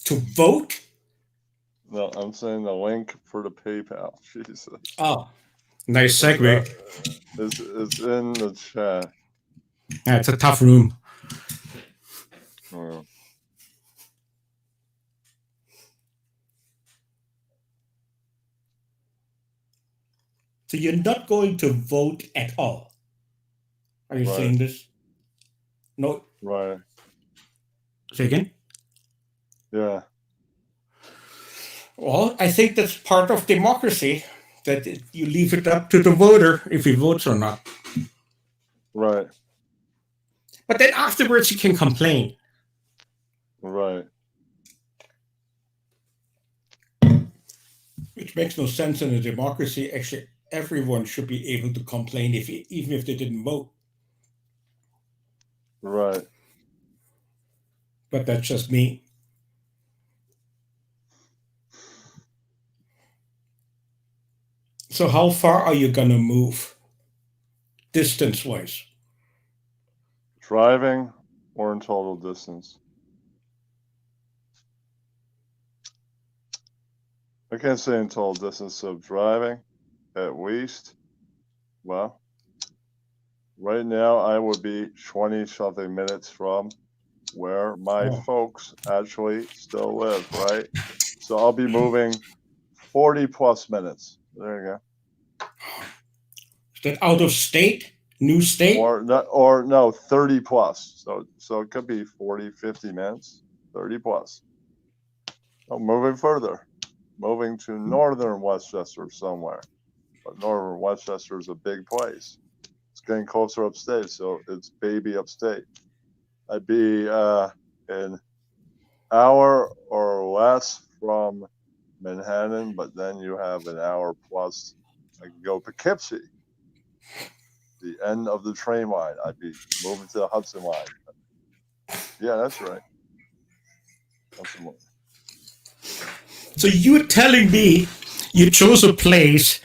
Speaker 3: To vote?
Speaker 1: No, I'm saying the link for the PayPal. Jesus.
Speaker 3: Oh, nice segue.
Speaker 1: It's in the chat.
Speaker 3: Yeah, it's a tough room.
Speaker 1: Oh.
Speaker 3: So you're not going to vote at all? Are you saying this? No.
Speaker 1: Right.
Speaker 3: Say again?
Speaker 1: Yeah.
Speaker 3: Well, I think that's part of democracy, that you leave it up to the voter if he votes or not.
Speaker 1: Right.
Speaker 3: But then afterwards you can complain.
Speaker 1: Right.
Speaker 3: Which makes no sense in a democracy. Actually, everyone should be able to complain even if they didn't vote.
Speaker 1: Right.
Speaker 3: But that's just me. So how far are you gonna move, distance-wise?
Speaker 1: Driving or in total distance? I can't say in total distance of driving, at least. Well, right now I would be 20-something minutes from where my folks actually still live, right? So I'll be moving 40 plus minutes. There you go.
Speaker 3: Is that out of state? New state?
Speaker 1: Or no, 30 plus. So it could be 40, 50 minutes, 30 plus. So moving further, moving to northern Westchester somewhere. But northern Westchester is a big place. It's getting closer upstate, so it's baby upstate. I'd be an hour or less from Manhattan, but then you have an hour plus. I can go Poughkeepsie, the end of the train line. I'd be moving to the Hudson line. Yeah, that's right. Hudson line.
Speaker 3: So you're telling me you chose a place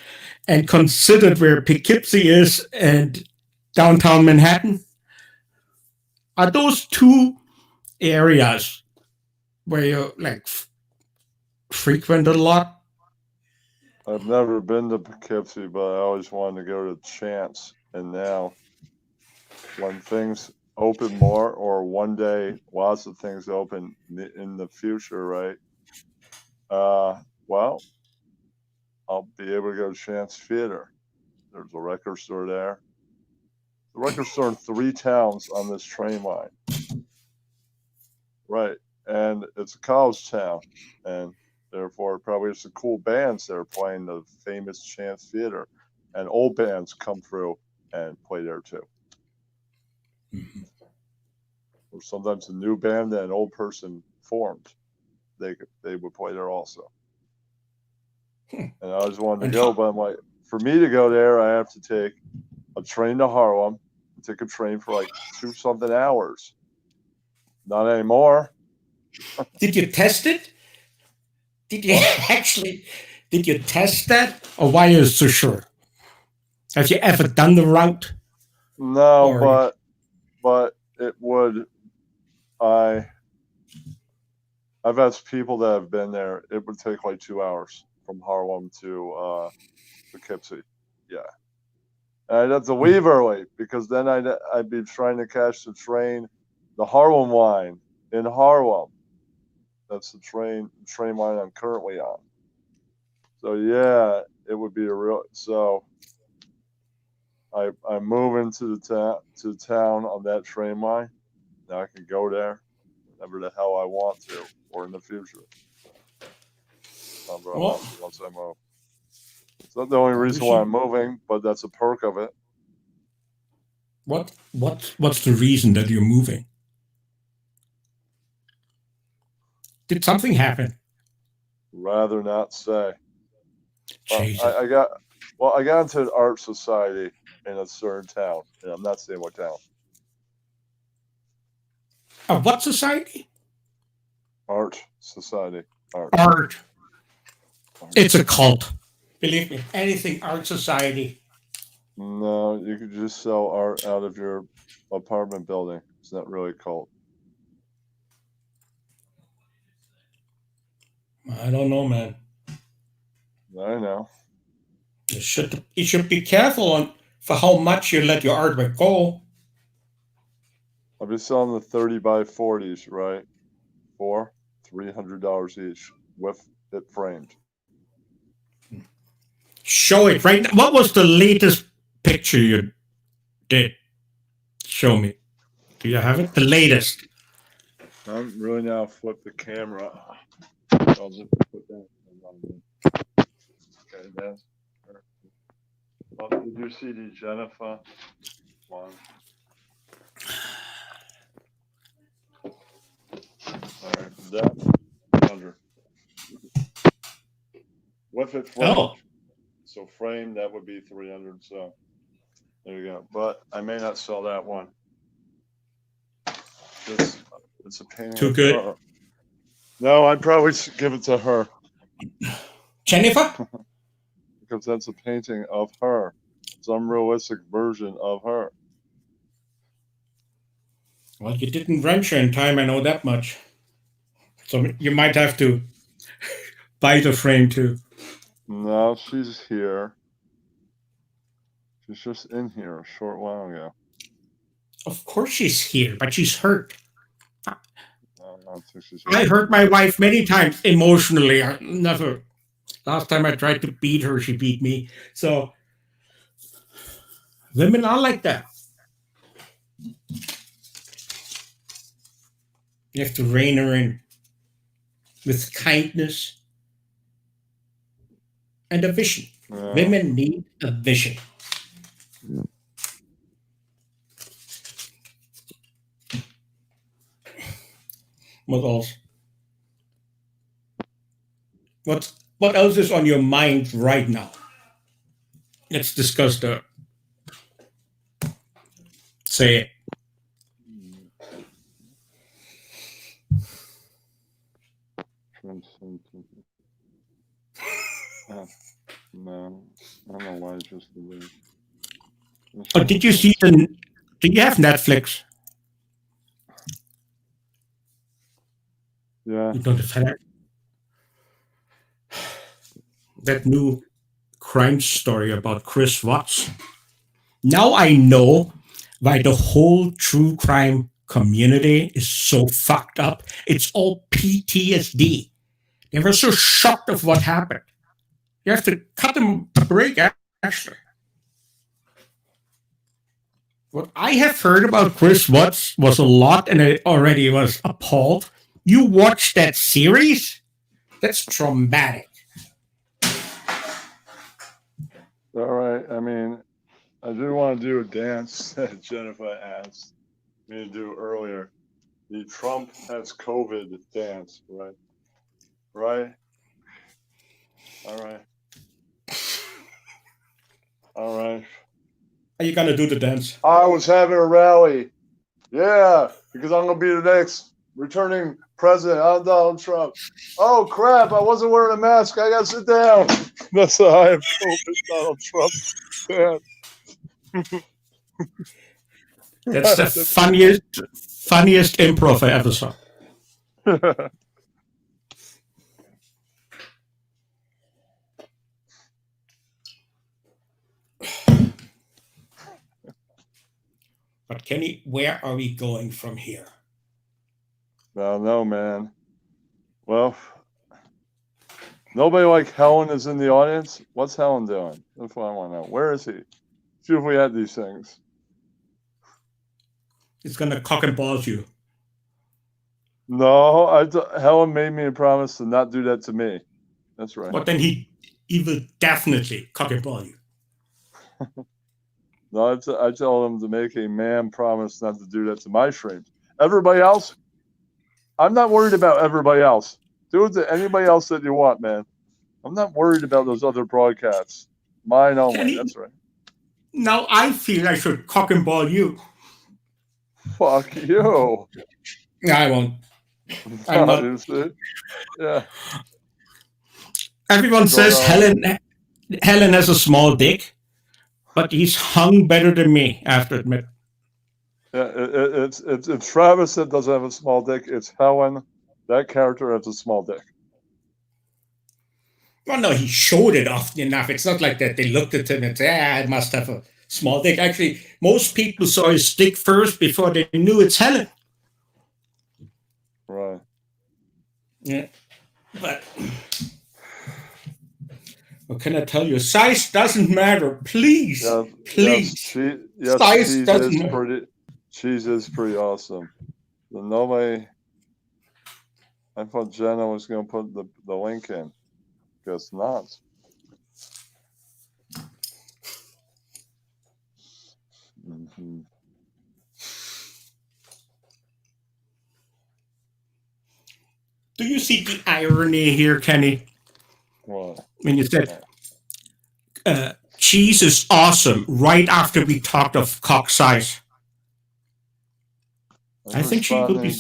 Speaker 3: and considered where Poughkeepsie is and downtown Manhattan? Are those two areas where you like frequent a lot?
Speaker 1: I've never been to Poughkeepsie, but I always wanted to go to Chance. And now, when things open more, or one day lots of things open in the future, right? Well, I'll be able to go to Chance Theater. There's a record store there. The record store in 3 towns on this train line. Right. And it's a college town. And therefore, probably some cool bands that are playing the famous Chance Theater. And old bands come through and play there too.
Speaker 3: Mhm.
Speaker 1: Or sometimes a new band that an old person formed. They would play there also. And I just wanted to
Speaker 3: And
Speaker 1: go,
Speaker 3: how-
Speaker 1: but I'm like, for me to go there, I have to take a train to Harlem, take a train for like 2-something hours. Not anymore.
Speaker 3: Did you test it? Did you did you test that? Or why are you so sure? Have you ever done the route?
Speaker 1: No,
Speaker 3: Or-
Speaker 1: but it would. I've asked people that have been there. It would take like 2 hours from Harlem to Poughkeepsie. Yeah, and I'd have to leave early because then I'd be trying to catch the train, the Harlem line in Harlem. That's the train line I'm currently on. So yeah, it would be a real. So I move into the town on that train line. Now I can go there whenever the hell I want to, or in the future. Whenever I want to, once I move. It's not the only reason why I'm moving, but that's a perk of it.
Speaker 3: What's the reason that you're moving? Did something happen?
Speaker 1: Rather not say.
Speaker 3: Jesus.
Speaker 1: I got into an art society in a certain town, and I'm not saying what town.
Speaker 3: What society?
Speaker 1: Art society.
Speaker 3: Art. It's a cult. Believe me, anything art society.
Speaker 1: No, you could just sell art out of your apartment building. It's not really a cult.
Speaker 3: I don't know, man.
Speaker 1: I know.
Speaker 3: You should be careful on for how much you let your artwork go.
Speaker 1: I'll be selling the 30 by 40s, right? For $300 each with it framed.
Speaker 3: Show it right now. What was the latest picture you did? Show me. Do you have it? The latest.
Speaker 1: I'm really now flip the camera. I'll just put that. Okay, that's. Well, did you see the Jennifer one? All right, that 100. With it framed.
Speaker 3: Oh.
Speaker 1: So framed, that would be 300. So there you go. But I may not sell that one. It's a painting.
Speaker 3: Too
Speaker 1: of
Speaker 3: good.
Speaker 1: her. No, I'd probably give it to her
Speaker 3: Jennifer?
Speaker 1: because that's a painting of her. Some realistic version of her.
Speaker 3: Well, you didn't venture in time, I know that much. So you might have to buy the frame too.
Speaker 1: No, she's here. She's just in here a short while ago.
Speaker 3: Of course she's here, but she's hurt.
Speaker 1: I don't think she's
Speaker 3: I hurt my wife many times emotionally. I never. Last time I tried to beat her, she beat me. So women are like that. You have to rein her in with kindness and a vision.
Speaker 1: Yeah.
Speaker 3: Women need a vision. What else? What else is on your mind right now? Let's discuss the. Say it.
Speaker 1: No, I don't know why it's just the way.
Speaker 3: Oh, did you see the? Do you have Netflix?
Speaker 1: Yeah.
Speaker 3: You don't have that. That new crime story about Chris Watts. Now I know why the whole true crime community is so fucked up. It's all PTSD. They were so shocked of what happened. You have to cut them a break, actually. What I have heard about Chris Watts was a lot, and I already was appalled. You watched that series? That's traumatic.
Speaker 1: All right. I mean, I do want to do a dance that Jennifer asked me to do earlier. The Trump has COVID dance, right? Right? All right. All right.
Speaker 3: Are you gonna do the dance?
Speaker 1: I was having a rally. Yeah, because I'm going to be the next returning president. I'm Donald Trump. Oh, crap. I wasn't wearing a mask. I got to sit down. That's how I have COVID, Donald Trump. Yeah.
Speaker 3: That's the funniest improv I ever saw. But Kenny, where are we going from here?
Speaker 1: I don't know, man. Well, nobody like Helen is in the audience. What's Helen doing? That's what I want to know. Where is he? See if we had these things.
Speaker 3: It's gonna cock and balls you.
Speaker 1: No, Helen made me a promise to not do that to me. That's right.
Speaker 3: But then he will definitely cock and ball you.
Speaker 1: No, I tell him to make a man promise not to do that to my streams. Everybody else, I'm not worried about everybody else. Do it to anybody else that you want, man. I'm not worried about those other broadcasts. Mine only.
Speaker 3: Kenny,
Speaker 1: that's right.
Speaker 3: Now I feel I should cock and ball you.
Speaker 1: Fuck you.
Speaker 3: I won't. I'm not.
Speaker 1: Yeah.
Speaker 3: Everyone says Helen has a small dick, but he's hung better than me, I have to admit.
Speaker 1: Yeah, it's Travis that doesn't have a small dick. It's Helen. That character has a small dick.
Speaker 3: Well, no, he showed it often enough. It's not like that they looked at him and said, I must have a small dick. Actually, most people saw his dick first before they knew it's Helen.
Speaker 1: Right.
Speaker 3: Yeah. But what can I tell you? Size doesn't matter. Please. Please.
Speaker 1: Size doesn't matter. Cheese is pretty awesome. So nobody. I thought Jenna was going to put the link in. Guess not. Mm-hmm.
Speaker 3: Do you see the irony here, Kenny?
Speaker 1: What?
Speaker 3: When you said cheese is awesome right after we talked of cock size. I think she will be.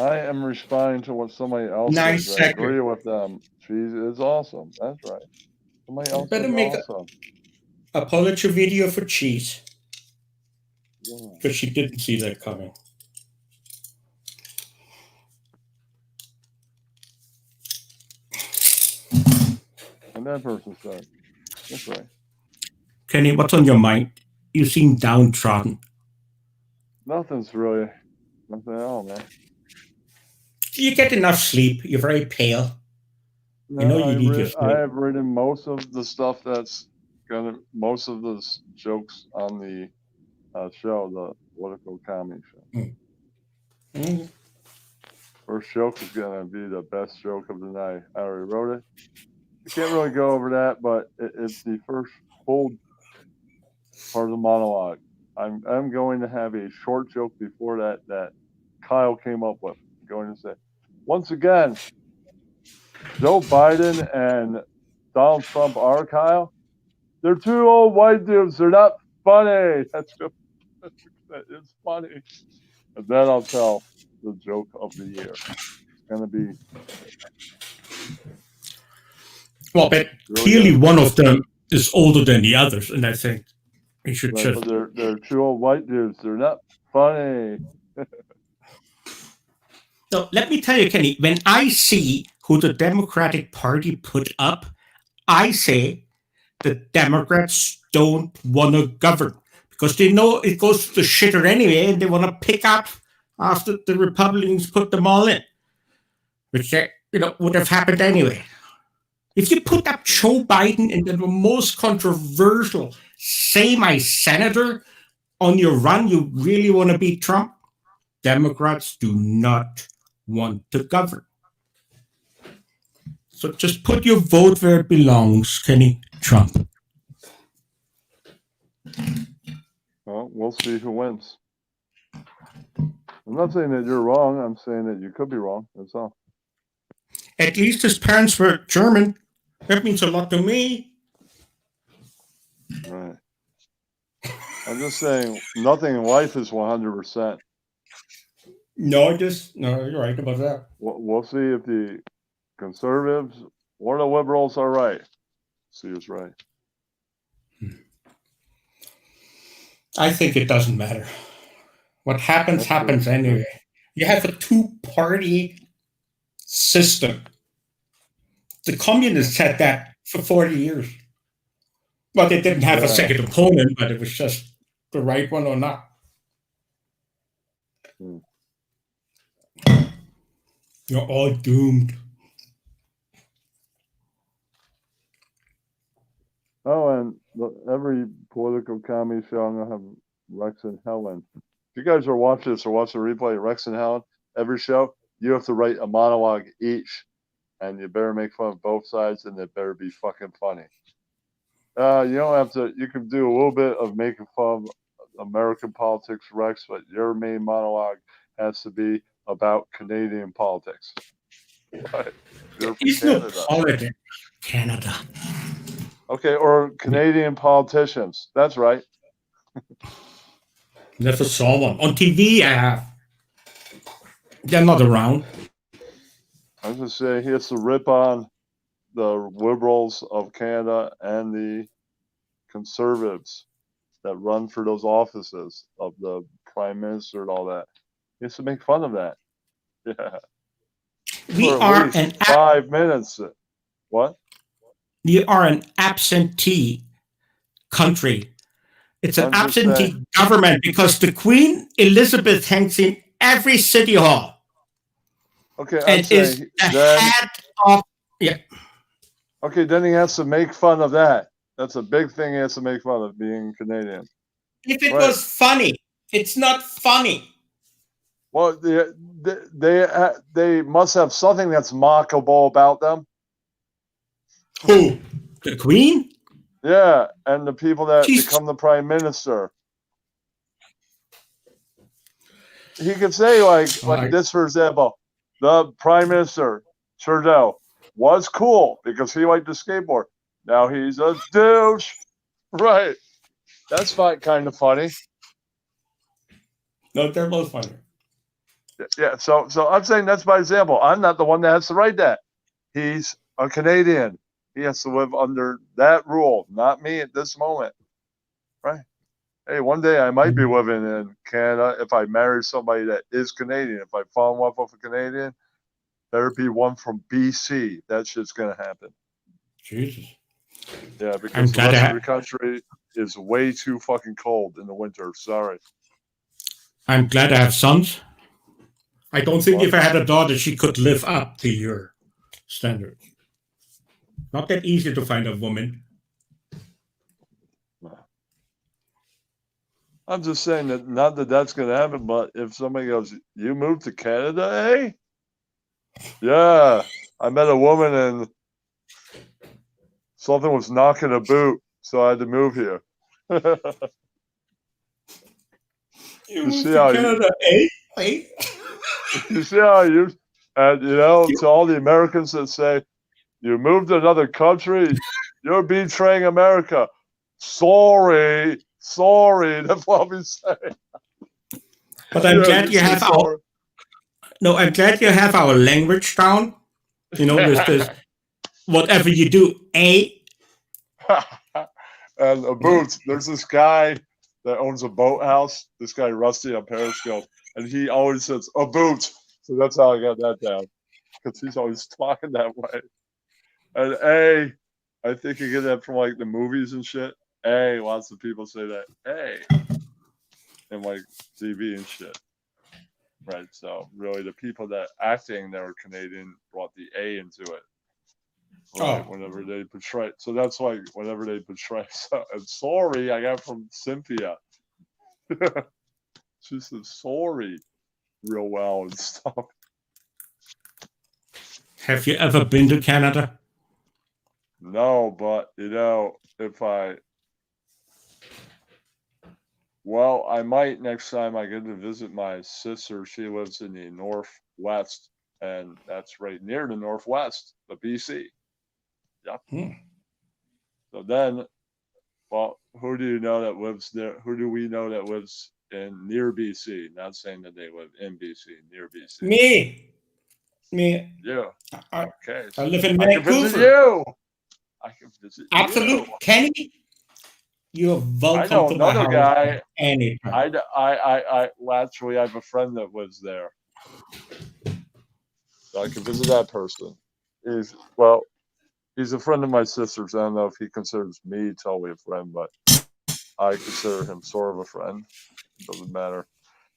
Speaker 1: I am responding to what somebody else says. I agree with them. Cheese is awesome. That's right. Somebody else
Speaker 3: better make awesome. A apology video for cheese. Because she didn't see that coming.
Speaker 1: And that person said, that's right.
Speaker 3: Kenny, what's on your mind? You seem downtrodden.
Speaker 1: Nothing at all, man.
Speaker 3: Do you get enough sleep? You're very pale.
Speaker 1: No,
Speaker 3: you know you need your sleep.
Speaker 1: I have written most of the stuff most of the jokes on the show, the political comedy show.
Speaker 3: Mm.
Speaker 1: First joke is gonna be the best joke of the night. I already wrote it. I can't really go over that, but it's the first full part of the monologue. I'm going to have a short joke before that Kyle came up with. I'm going to say, once again, Joe Biden and Donald Trump are, Kyle. They're two old white dudes. They're not funny. It's funny. And then I'll tell the joke of the year. It's going to be.
Speaker 3: Well, but clearly one of them is older than the others, and I think we should just.
Speaker 1: They're two old white dudes. They're not funny.
Speaker 3: So let me tell you, Kenny, when I see who the Democratic Party put up, I say the Democrats don't want to govern because they know it goes to shitter anyway, and they want to pick up after the Republicans put them all in, which would have happened anyway. If you put up Joe Biden in the most controversial semi-senator on your run, you really want to beat Trump? Democrats do not want to govern. So just put your vote where it belongs, Kenny. Trump.
Speaker 1: Well, we'll see who wins. I'm not saying that you're wrong. I'm saying that you could be wrong. That's all.
Speaker 3: At least his parents were German. That means a lot to me.
Speaker 1: Right. I'm just saying nothing in life is 100%.
Speaker 3: No, you're right about that.
Speaker 1: We'll see if the conservatives or the liberals are right. See who's right.
Speaker 3: I think it doesn't matter. What happens, happens anyway. You have a two-party system. The communists had that for 40 years. Well, they didn't have a second opponent, but it was just the right one or not. You're all doomed.
Speaker 1: Oh, and every political comedy show, I'm going to have Rex and Helen. If you guys are watching this or watch the replay, Rex and Helen, every show, you have to write a monologue each. And you better make fun of both sides, and it better be fucking funny. You don't have to, you can do a little bit of making fun of American politics, Rex, but your main monologue has to be about Canadian politics. Right?
Speaker 3: There's no politics. Canada.
Speaker 1: Okay, or Canadian politicians. That's right.
Speaker 3: Never saw one. On TV, I have. They're not around.
Speaker 1: I was going to say, he has to rip on the liberals of Canada and the conservatives that run for those offices of the prime minister and all that. He has to make fun of that. Yeah.
Speaker 3: We
Speaker 1: for
Speaker 3: are
Speaker 1: at least 5 minutes. What?
Speaker 3: We are an absentee country. It's an absentee government because the Queen Elizabeth hangs in every city hall.
Speaker 1: Okay,
Speaker 3: and is the head of
Speaker 1: Okay, then he has to make fun of that. That's a big thing he has to make fun of, being Canadian.
Speaker 3: If it was funny, it's not funny.
Speaker 1: Well, they must have something that's mockable about them.
Speaker 3: Who? The Queen?
Speaker 1: Yeah, and the people that become the prime minister. He could say like this, for example. The prime minister, Trudeau, was cool because he liked to skateboard. Now he's a douche. Right. That's kind of funny.
Speaker 3: No, they're both funny.
Speaker 1: Yeah, so I'm saying that's my example. I'm not the one that has to write that. He's a Canadian. He has to live under that rule, not me at this moment. Right? Hey, one day I might be living in Canada if I marry somebody that is Canadian. If I fall in love with a Canadian, there be one from BC. That shit's going to happen.
Speaker 3: Jesus.
Speaker 1: Yeah, because the rest of the country is way too fucking cold in the winter. Sorry.
Speaker 3: I'm glad I have sons. I don't think if I had a daughter, she could live up to your standards. Not that easy to find a woman.
Speaker 1: I'm just saying that not that that's going to happen, but if somebody goes, you moved to Canada, eh? Yeah, I met a woman and something was knocking a boot, so I had to move here.
Speaker 3: You moved to Canada, eh?
Speaker 1: You see how and to all the Americans that say, you moved to another country, you're betraying America. Sorry, that's what we say.
Speaker 3: But I'm glad you have our. No, I'm glad you have our language down. With this, whatever you do, eh?
Speaker 1: And a boot. There's this guy that owns a boathouse. This guy Rusty on Periscope, and he always says a boot. So that's how I got that down, because he's always talking that way. And I think you get that from like the movies and shit. Hey, lots of people say that. Hey, and like TV and shit. Right. So really, the people that acting that were Canadian brought the A into it. Right.
Speaker 3: Oh.
Speaker 1: Whenever they portray, so that's why whenever they portray. So, and sorry, I got from Cynthia. She said sorry real well and stuff.
Speaker 3: Have you ever been to Canada?
Speaker 1: No, but you know, if I well, I might next time I get to visit my sister. She lives in the Northwest, and that's right near the Northwest, the BC. Yep. So then, well, who do you know that lives there? Who do we know that lives in near BC? Not saying that they live in BC, near BC.
Speaker 3: Me.
Speaker 1: Yeah.
Speaker 3: I,
Speaker 1: Okay.
Speaker 3: I live in
Speaker 1: I can visit
Speaker 3: Vancouver.
Speaker 1: you. I can visit
Speaker 3: Absolutely.
Speaker 1: you.
Speaker 3: Kenny, you're
Speaker 1: I
Speaker 3: welcome
Speaker 1: know
Speaker 3: to my
Speaker 1: another
Speaker 3: house
Speaker 1: guy.
Speaker 3: anytime.
Speaker 1: Well, actually, I have a friend that lives there. So I can visit that person. He's a friend of my sister's. I don't know if he considers me totally a friend, but I consider him sort of a friend. It doesn't matter.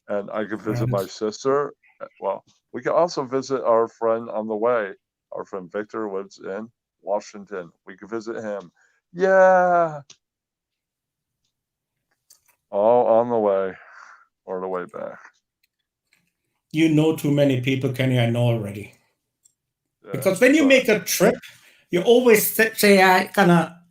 Speaker 1: And I could visit my sister. Well, we can also visit our friend on the way. Our friend Victor lives in Washington. We could visit him. Yeah. All on the way or the way back.
Speaker 3: You know too many people, Kenny. I know already.
Speaker 1: Yeah,
Speaker 3: Because when you make a trip, you always say, "I gonna,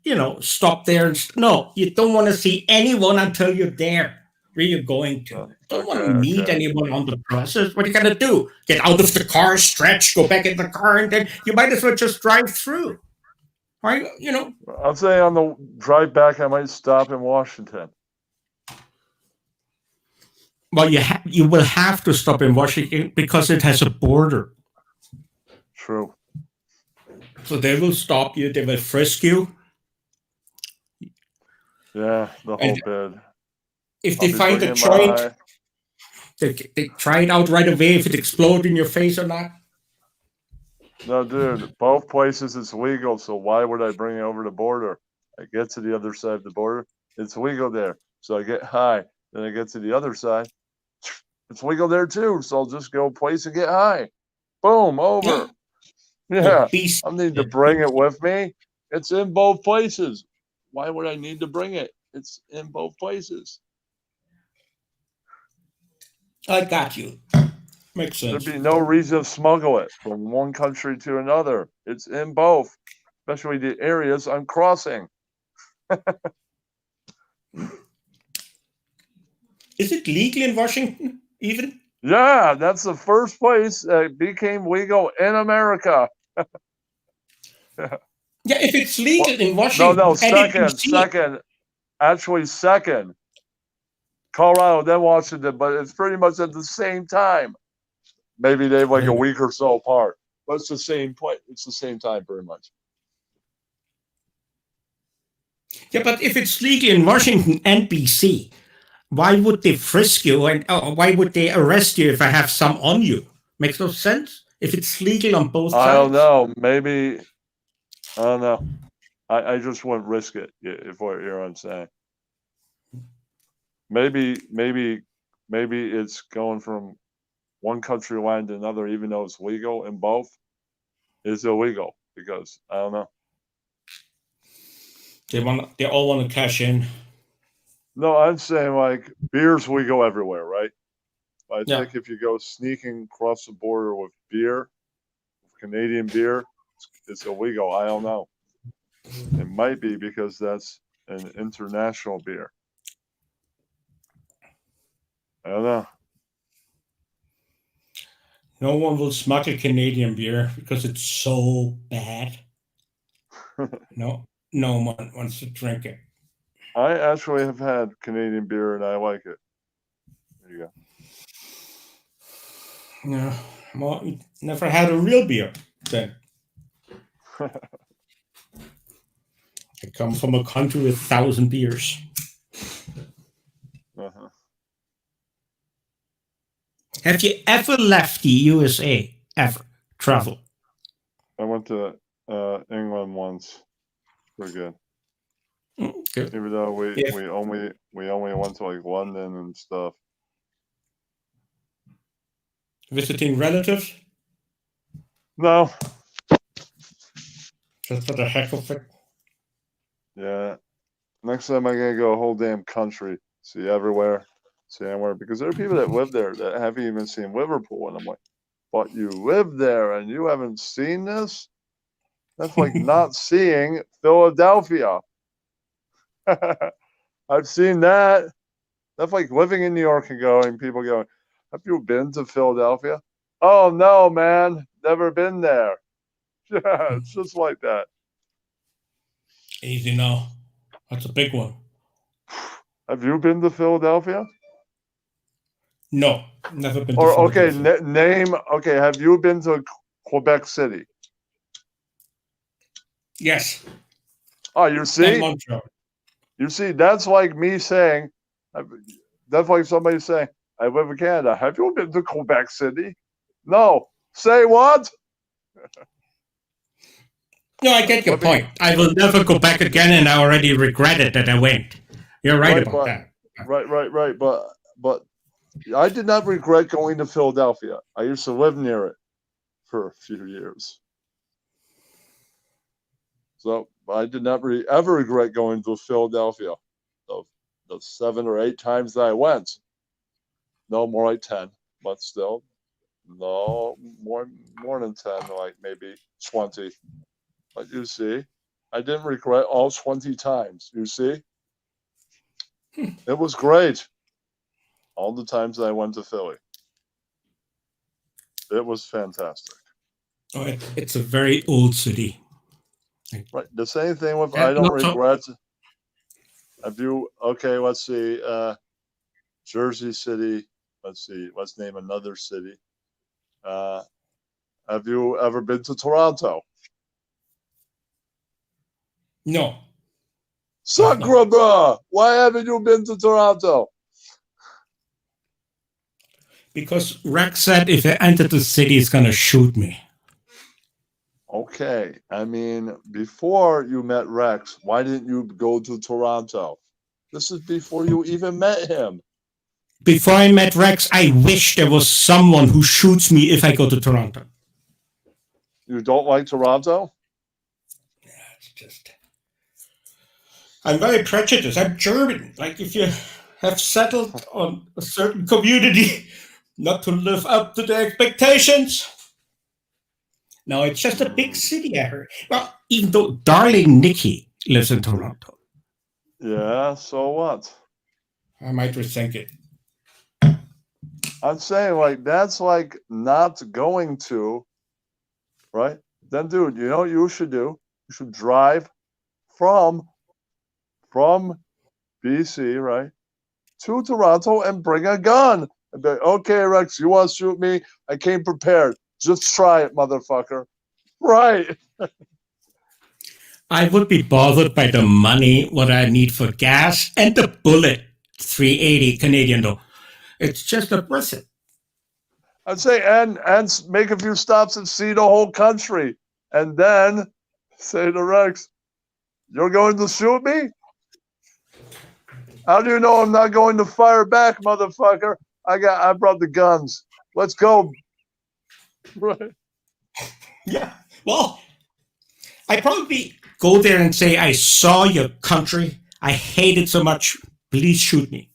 Speaker 3: stop there." No, you don't want to see anyone until you're there. Where you're going to? Don't want to meet anyone on the process. What are you gonna do? Get out of the car, stretch, go back in the car, and then you might as well just drive through. Right?
Speaker 1: I'll say on the drive back, I might stop in Washington.
Speaker 3: Well, you will have to stop in Washington because it has a border.
Speaker 1: True.
Speaker 3: So they will stop you. They will frisk you.
Speaker 1: Yeah, the whole bid.
Speaker 3: If they find a joint, they try it out right away if it explodes in your face or not.
Speaker 1: No, dude, both places it's legal, so why would I bring it over the border? I get to the other side of the border, it's legal there. So I get high, then I get to the other side, it's legal there too, so I'll just go place and get high. Boom, over. Yeah, I need to bring it with me. It's in both places. Why would I need to bring it? It's in both places.
Speaker 3: I got you. Makes sense.
Speaker 1: There'd be no reason to smuggle it from one country to another. It's in both, especially the areas I'm crossing.
Speaker 3: Is it legal in Washington even?
Speaker 1: Yeah, that's the first place that became legal in America.
Speaker 3: Yeah, if it's legal in Washington.
Speaker 1: No, second. Actually, second. Colorado, then Washington, but it's pretty much at the same time. Maybe they're like a week or so apart, but it's the same place. It's the same time, pretty much.
Speaker 3: Yeah, but if it's legal in Washington and BC, why would they frisk you and why would they arrest you if I have some on you? Makes no sense. If it's legal on both sides.
Speaker 1: I don't know. Maybe. I don't know. I just wouldn't risk it. If what you're saying. Maybe it's going from one country line to another, even though it's legal in both, is illegal because I don't know.
Speaker 3: They all want to cash in.
Speaker 1: No, I'm saying like beer's legal everywhere, right? I think if you go sneaking across the border with beer, Canadian beer, it's illegal. I don't know. It might be because that's an international beer. I don't know.
Speaker 3: No one will smuggle Canadian beer because it's so bad. No one wants to drink it.
Speaker 1: I actually have had Canadian beer and I like it. There you go.
Speaker 3: No, well, you never had a real beer then. I come from a country with 1,000 beers.
Speaker 1: Uh-huh.
Speaker 3: Have you ever left the USA? Ever? Travel?
Speaker 1: I went to England once. We're good.
Speaker 3: Good.
Speaker 1: Even though we
Speaker 3: If-
Speaker 1: we only went to like London and stuff.
Speaker 3: Visiting relatives,
Speaker 1: No.
Speaker 3: just for the heck of it.
Speaker 1: Yeah. Next time I'm gonna go a whole damn country, see everywhere, see anywhere, because there are people that live there that haven't even seen Liverpool, and I'm like, but you live there and you haven't seen this? That's like not seeing Philadelphia. I've seen that. That's like living in New York and people going, have you been to Philadelphia? Oh no, man, never been there. Yeah, it's just like that.
Speaker 3: Easy now. That's a big one.
Speaker 1: Have you been to Philadelphia?
Speaker 3: No, never been to
Speaker 1: Or okay,
Speaker 3: Philadelphia.
Speaker 1: name. Okay, have you been to Quebec City?
Speaker 3: Yes.
Speaker 1: Oh, you
Speaker 3: And
Speaker 1: see,
Speaker 3: Montreal.
Speaker 1: that's like me saying, that's like somebody saying, I live in Canada. Have you been to Quebec City? No. Say what?
Speaker 3: No, I get your
Speaker 1: Let me-
Speaker 3: point. I will never go back again, and I already regretted that I went. You're right
Speaker 1: Right,
Speaker 3: about
Speaker 1: but-
Speaker 3: that.
Speaker 1: Right. But I did not regret going to Philadelphia. I used to live near it for a few years. So I did not ever regret going to Philadelphia. The 7 or 8 times that I went. No, more like 10, but still, no, more than 10, like maybe 20. But you see, I didn't regret all 20 times. You see, it was great. All the times that I went to Philly, it was fantastic.
Speaker 3: Oh, it's a very old city.
Speaker 1: Right. The same thing with
Speaker 3: Yeah,
Speaker 1: I don't
Speaker 3: not so-
Speaker 1: regret. Have you? Okay, let's see. Jersey City. Let's see. Let's name another city. Have you ever been to Toronto?
Speaker 3: No.
Speaker 1: Sakura, bruh! Why haven't you been to Toronto?
Speaker 3: Because Rex said if I enter the city, he's going to shoot me.
Speaker 1: Okay, I mean, before you met Rex, why didn't you go to Toronto? This is before you even met him.
Speaker 3: Before I met Rex, I wish there was someone who shoots me if I go to Toronto.
Speaker 1: You don't like Toronto?
Speaker 3: It's just. I'm very prejudiced. I'm German. Like, if you have settled on a certain community, not to live up to their expectations. No, it's just a big city, I heard. Well, even though darling Nikki lives in Toronto,
Speaker 1: Yeah, so what?
Speaker 3: I might rethink it.
Speaker 1: I'm saying, like, that's like not going to, right? Then, dude, you know what you should do? You should drive from BC, right, to Toronto and bring a gun. And be like, okay, Rex, you want to shoot me? I came prepared. Just try it, motherfucker. Right.
Speaker 3: I would be bothered by the money, what I need for gas, and the bullet, 380 Canadian though. It's just a person.
Speaker 1: I'd say, and make a few stops and see the whole country. And then say to Rex, you're going to shoot me? How do you know I'm not going to fire back, motherfucker? I brought the guns. Let's go. Right.
Speaker 3: Yeah. Well, I'd probably go there and say, I saw your country. I hate it so much. Please shoot me.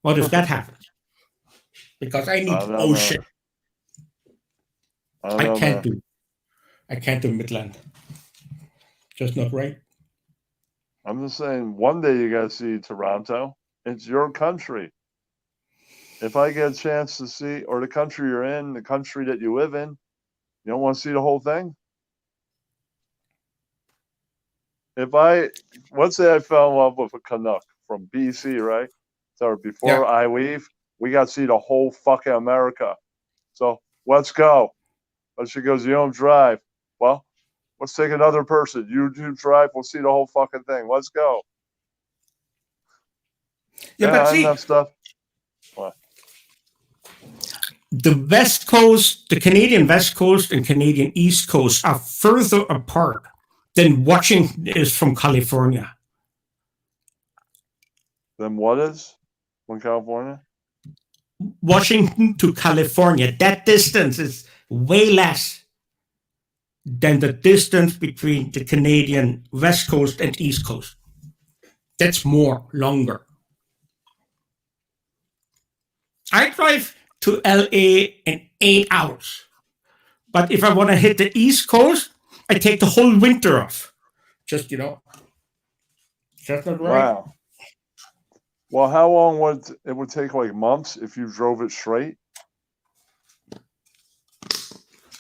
Speaker 3: What if that happens? Because I need ocean. I can't do Midland. Just not right.
Speaker 1: I'm just saying, one day you gotta see Toronto. It's your country. If I get a chance to see, or the country you're in, the country that you live in, you don't want to see the whole thing? Let's say I fell in love with a Canuck from BC, right? So before I leave, we got to see the whole fucking America. So let's go. But she goes, you don't drive. Well, let's take another person. You do drive. We'll see the whole fucking thing. Let's go.
Speaker 3: Yeah, but see,
Speaker 1: enough stuff. What?
Speaker 3: The West Coast, the Canadian West Coast and Canadian East Coast are further apart Then Washington is from California.
Speaker 1: Then what is from California?
Speaker 3: Washington to California, that distance is way less than the distance between the Canadian West Coast and East Coast. That's longer. I drive to LA in 8 hours. But if I want to hit the East Coast, I take the whole winter off. Just, just not right.
Speaker 1: Wow. Well, how long would it would take? Like months if you drove it straight?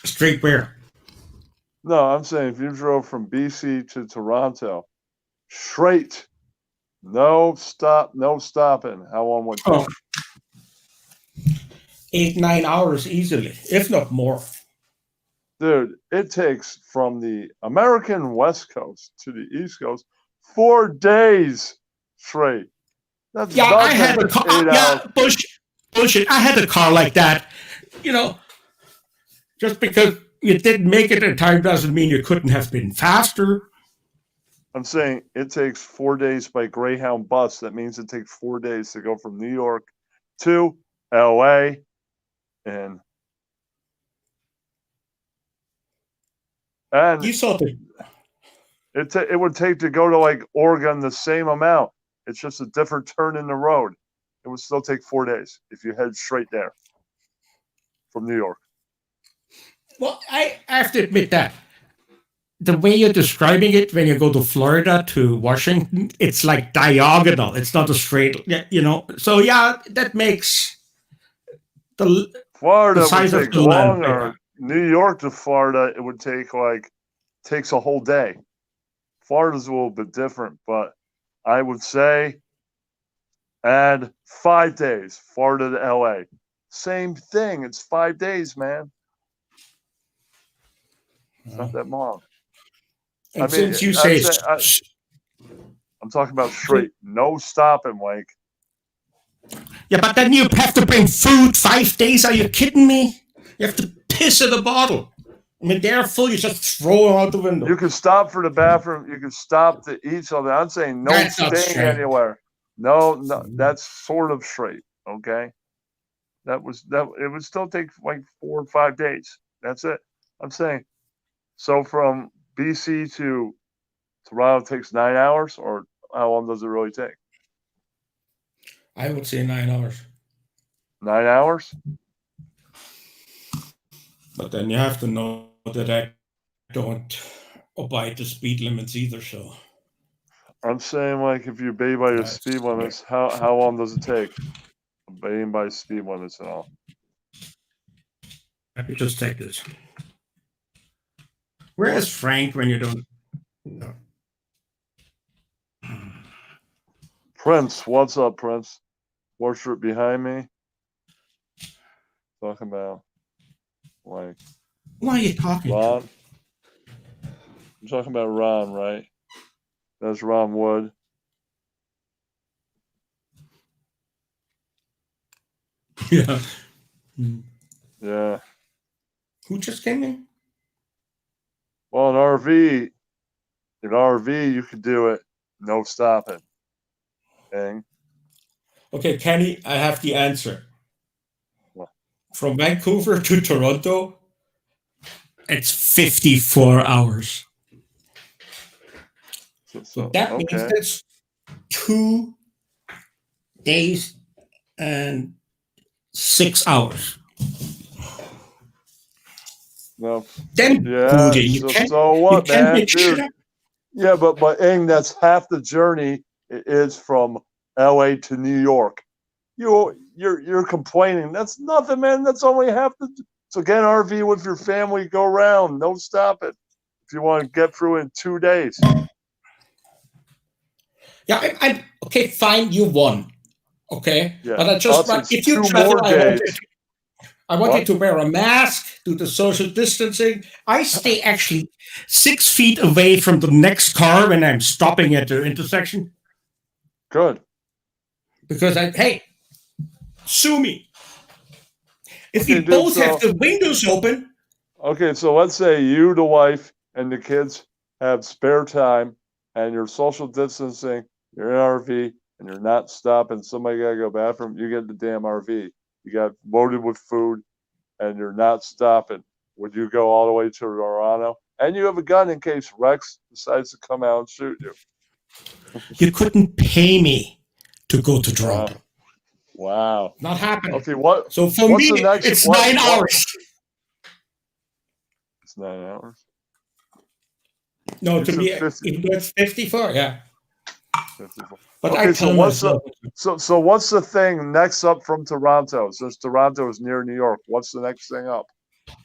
Speaker 3: Straight where?
Speaker 1: No, I'm saying if you drove from BC to Toronto, straight, no stopping. How long would it take?
Speaker 3: 8-9 hours easily, if not more.
Speaker 1: Dude, it takes from the American West Coast to the East Coast 4 days straight. That's
Speaker 3: Yeah, I had a
Speaker 1: nothing.
Speaker 3: car.
Speaker 1: 8
Speaker 3: Yeah,
Speaker 1: hours.
Speaker 3: bullshit. I had a car like that. Just because you didn't make it in time doesn't mean you couldn't have been faster.
Speaker 1: I'm saying it takes 4 days by Greyhound bus. That means it takes 4 days to go from New York to LA. And
Speaker 3: You saw the
Speaker 1: it would take to go to like Oregon the same amount. It's just a different turn in the road. It would still take 4 days if you head straight there from New York.
Speaker 3: Well, I have to admit that the way you're describing it when you go to Florida to Washington, it's like diagonal. It's not a straight, So yeah, that makes
Speaker 1: Florida
Speaker 3: the size
Speaker 1: would
Speaker 3: of
Speaker 1: take
Speaker 3: the land
Speaker 1: longer.
Speaker 3: bigger.
Speaker 1: New York to Florida, it would takes a whole day. Florida's a little bit different, but I would say add 5 days. Florida to LA, same thing. It's 5 days, man. It's not that long.
Speaker 3: And
Speaker 1: I mean,
Speaker 3: since you say,
Speaker 1: I'm talking about straight, no stopping, like.
Speaker 3: yeah, but then you have to bring food 5 days. Are you kidding me? You have to piss in a bottle. I mean, they're full. You just throw them out the window.
Speaker 1: You can stop for the bathroom. You can stop to eat something. I'm saying no
Speaker 3: That's not
Speaker 1: staying
Speaker 3: straight.
Speaker 1: anywhere. No, that's sort of straight. Okay, that. It would still take like 4 or 5 days. That's it. I'm saying. So from BC to Toronto takes 9 hours, or how long does it really take?
Speaker 3: I would say 9 hours.
Speaker 1: 9 hours?
Speaker 3: But then you have to know that I don't abide the speed limits either. So
Speaker 1: I'm saying, like, if you obey by the
Speaker 3: That's
Speaker 1: speed limits, how long does it take? Obeying by speed limits and all.
Speaker 3: let me just take this. Where is Frank when you don't? No.
Speaker 1: Prince, what's up, Prince? Portrait behind me. Talking about, like,
Speaker 3: Who are you talking
Speaker 1: Ron.
Speaker 3: to?
Speaker 1: I'm talking about Ron, right? That's Ron Wood.
Speaker 3: Yeah.
Speaker 1: Yeah.
Speaker 3: Who just came in?
Speaker 1: Well, in RV, you could do it, no stopping. Okay.
Speaker 3: Okay, Kenny, I have the answer.
Speaker 1: What?
Speaker 3: From Vancouver to Toronto, it's 54 hours.
Speaker 1: So
Speaker 3: That means
Speaker 1: okay.
Speaker 3: that's 2 days and 6 hours.
Speaker 1: No.
Speaker 3: Then
Speaker 1: Yeah.
Speaker 3: you can't,
Speaker 1: So what,
Speaker 3: you can't
Speaker 1: man,
Speaker 3: make shit
Speaker 1: dude?
Speaker 3: up.
Speaker 1: Yeah, but Ing, that's half the journey. It is from LA to New York. You're complaining. That's nothing, man. That's only half the. So get an RV with your family, go around. No stop it. If you want to get through in 2 days.
Speaker 3: Yeah, I'm okay. Fine, you won. Okay,
Speaker 1: Yeah.
Speaker 3: but I just
Speaker 1: Us,
Speaker 3: want
Speaker 1: it's
Speaker 3: if you
Speaker 1: 2
Speaker 3: travel,
Speaker 1: more
Speaker 3: I want
Speaker 1: days.
Speaker 3: you to wear a mask, do the social distancing. I stay actually 6 feet away from the next car when I'm stopping at the intersection
Speaker 1: Good.
Speaker 3: because hey, sue me. If
Speaker 1: Okay,
Speaker 3: we
Speaker 1: dude,
Speaker 3: both have
Speaker 1: so-
Speaker 3: the windows open,
Speaker 1: Okay, so let's say you, the wife, and the kids have spare time and you're social distancing, you're in an RV, and you're not stopping, somebody got to go bathroom, you get the damn RV. You got loaded with food, and you're not stopping. Would you go all the way to Toronto? And you have a gun in case Rex decides to come out and shoot you.
Speaker 3: You couldn't pay me to go to Toronto.
Speaker 1: Wow.
Speaker 3: Not happening.
Speaker 1: Okay, what?
Speaker 3: So for
Speaker 1: what's
Speaker 3: me,
Speaker 1: the next,
Speaker 3: it's 9 hours.
Speaker 1: It's 9 hours.
Speaker 3: No,
Speaker 1: You
Speaker 3: to
Speaker 1: said
Speaker 3: me,
Speaker 1: 50.
Speaker 3: it's 54. Yeah.
Speaker 1: 54.
Speaker 3: But
Speaker 1: Okay,
Speaker 3: I
Speaker 1: so
Speaker 3: tell
Speaker 1: what's
Speaker 3: myself,
Speaker 1: so what's the thing next up from Toronto? Since Toronto is near New York, what's the next thing up?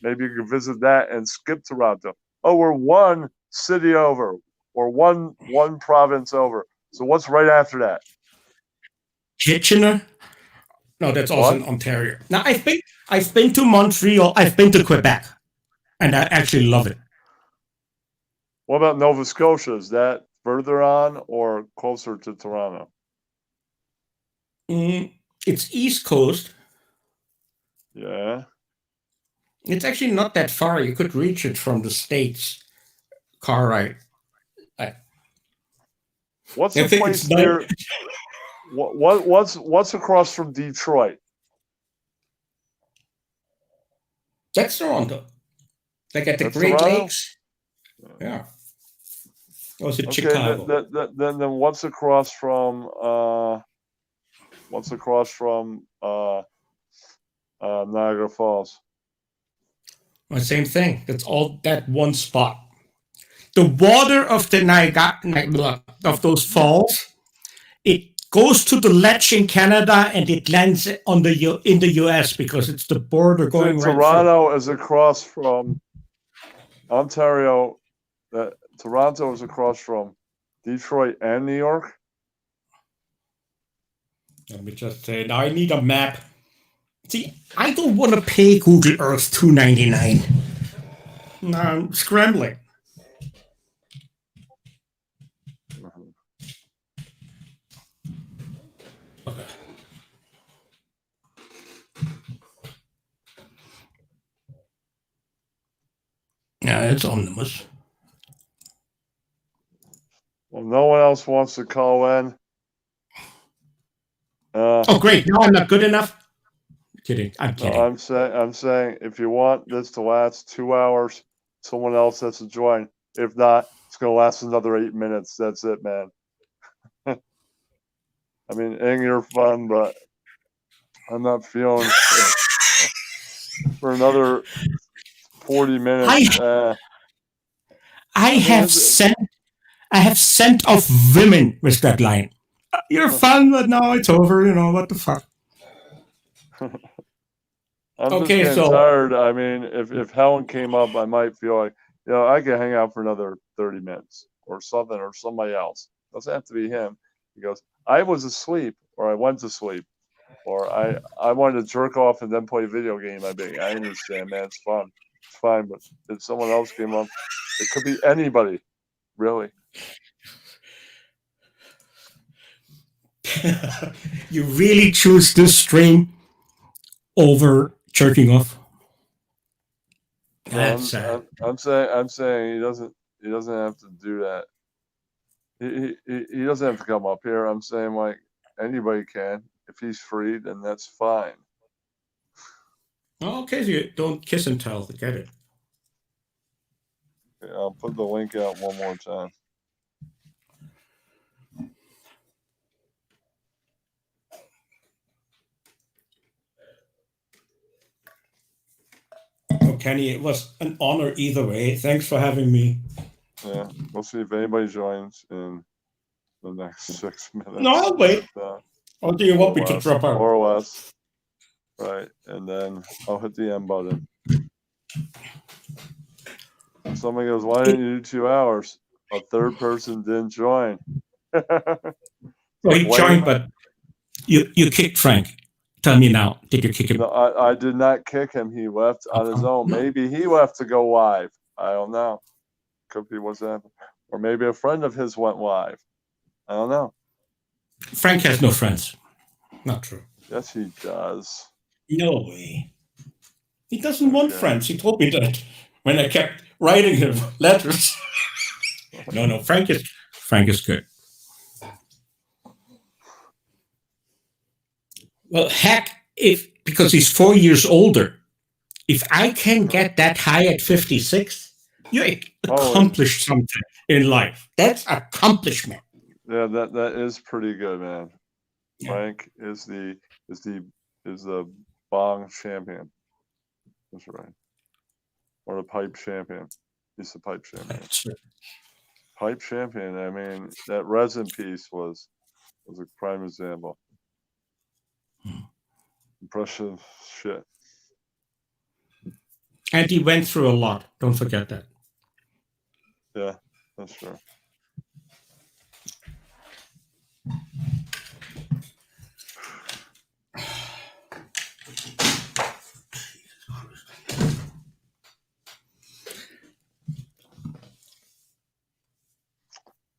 Speaker 1: Maybe you could visit that and skip Toronto. Oh, we're one city over, or one province over. So what's right after that?
Speaker 3: Kitchener. No, that's also
Speaker 1: What?
Speaker 3: in Ontario. Now I've been to Montreal. I've been to Quebec, and I actually love it.
Speaker 1: What about Nova Scotia? Is that further on or closer to Toronto?
Speaker 3: It's East Coast.
Speaker 1: Yeah.
Speaker 3: It's actually not that far. You could reach it from the States. Car ride.
Speaker 1: What's
Speaker 3: I
Speaker 1: the
Speaker 3: think
Speaker 1: place
Speaker 3: it's
Speaker 1: near? What's across from Detroit?
Speaker 3: That's Toronto. Like at the
Speaker 1: That's
Speaker 3: Great
Speaker 1: Toronto?
Speaker 3: Lakes. Yeah. Or is it
Speaker 1: Okay,
Speaker 3: Chicago?
Speaker 1: then what's across from Niagara Falls?
Speaker 3: Well, same thing. That's all that one spot. The water of the Niagara of those falls, it goes to the ledge in Canada and it lands on in the US because it's the border going right through.
Speaker 1: Toronto is across from Ontario. Toronto is across from Detroit and New York.
Speaker 3: Let me just say, now I need a map. See, I don't want to pay Google Earth $2.99. No, I'm scrambling. Okay. Yeah, it's omnibus.
Speaker 1: Well, no one else wants to call in.
Speaker 3: Oh, great! No, I'm not good enough. Kidding. I'm kidding.
Speaker 1: I'm saying, if you want this to last 2 hours, someone else has to join. If not, it's gonna last another 8 minutes. That's it, man. I mean, Ing, you're fun, but I'm not feeling it. For another 40 minutes.
Speaker 3: I have sent off women with that line. You're fun, but now it's over. You know what the fuck.
Speaker 1: I'm
Speaker 3: Okay,
Speaker 1: just getting tired. I mean, if Helen came up, I might feel like, I could hang out for another 30 minutes or something, or somebody else. It doesn't have to be him. He goes, I was asleep, or I went to sleep, or I wanted to jerk off and then play a video game. I understand, man. It's fun. It's fine. But if someone else came up, it could be anybody, really.
Speaker 3: You really choose this stream over jerking off? That's sad.
Speaker 1: I'm saying he doesn't have to do that. He doesn't have to come up here. I'm saying, like, anybody can. If he's free, then that's fine.
Speaker 3: Okay, so you don't kiss and tell. Get it.
Speaker 1: Okay, I'll put the link out one more time.
Speaker 3: Oh, Kenny, it was an honor either way. Thanks for having me.
Speaker 1: Yeah, we'll see if anybody joins in the next 6 minutes.
Speaker 3: No, I'll wait. Or do you want me to drop out?
Speaker 1: More or less. Right, and then I'll hit the end button. Somebody goes, why didn't you do 2 hours? A third person didn't join.
Speaker 3: Well, he joined, but you kicked Frank. Tell me now, did you kick him?
Speaker 1: No, I did not kick him. He left on his own. Maybe he left to go live. I don't know. Could be what's happening. Or maybe a friend of his went live. I don't know.
Speaker 3: Frank has no friends. Not true.
Speaker 1: Yes, he does.
Speaker 3: No way. He doesn't want friends. He told me that when I kept writing him letters. No. Frank is good. Well, heck, because he's 4 years older, if I can get that high at 56, you accomplished something in life. That's accomplishment.
Speaker 1: Yeah, that is pretty good, man.
Speaker 3: Yeah.
Speaker 1: Frank is the bong champion. That's right. Or the pipe champion. He's the pipe champion. Pipe champion. I mean, that resin piece was a prime example. Impressive shit.
Speaker 3: And he went through a lot. Don't forget that.
Speaker 1: Yeah, that's true.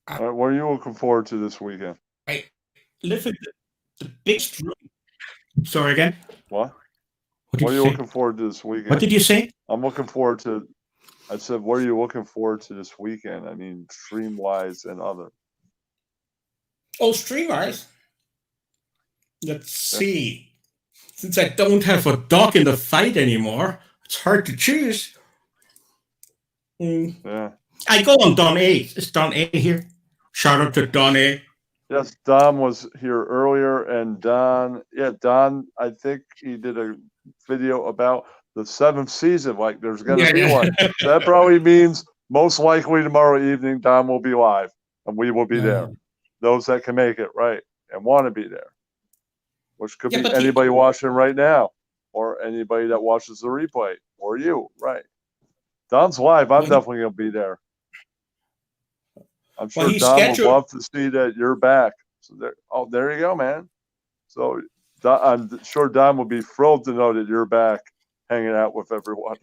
Speaker 1: All right, what are you looking forward to this weekend?
Speaker 3: I live in the biggest room. Sorry again?
Speaker 1: What?
Speaker 3: What did
Speaker 1: What are
Speaker 3: you
Speaker 1: you
Speaker 3: say?
Speaker 1: looking forward to this weekend?
Speaker 3: What did you say?
Speaker 1: I'm looking forward to. I said, what are you looking forward to this weekend? I mean, stream wise and other.
Speaker 3: Oh, streamers. Let's see. Since I don't have a dog in the fight anymore, it's hard to choose.
Speaker 1: Yeah.
Speaker 3: I go on Don A. Is Don A here? Shout out to Don A.
Speaker 1: Yes, Don was here earlier, and Don, I think he did a video about the 7th season. Like, there's going to be one. That probably means most likely tomorrow evening, Don will be live, and we will be there. Those that can make it, right, and want to be there, which could be anybody watching right now, or anybody that watches the replay, or you, right. Don's live. I'm definitely going to be there. I'm sure Don would love to see that you're back. So there you go, man. So I'm sure Don will be thrilled to know that you're back, hanging out with everyone.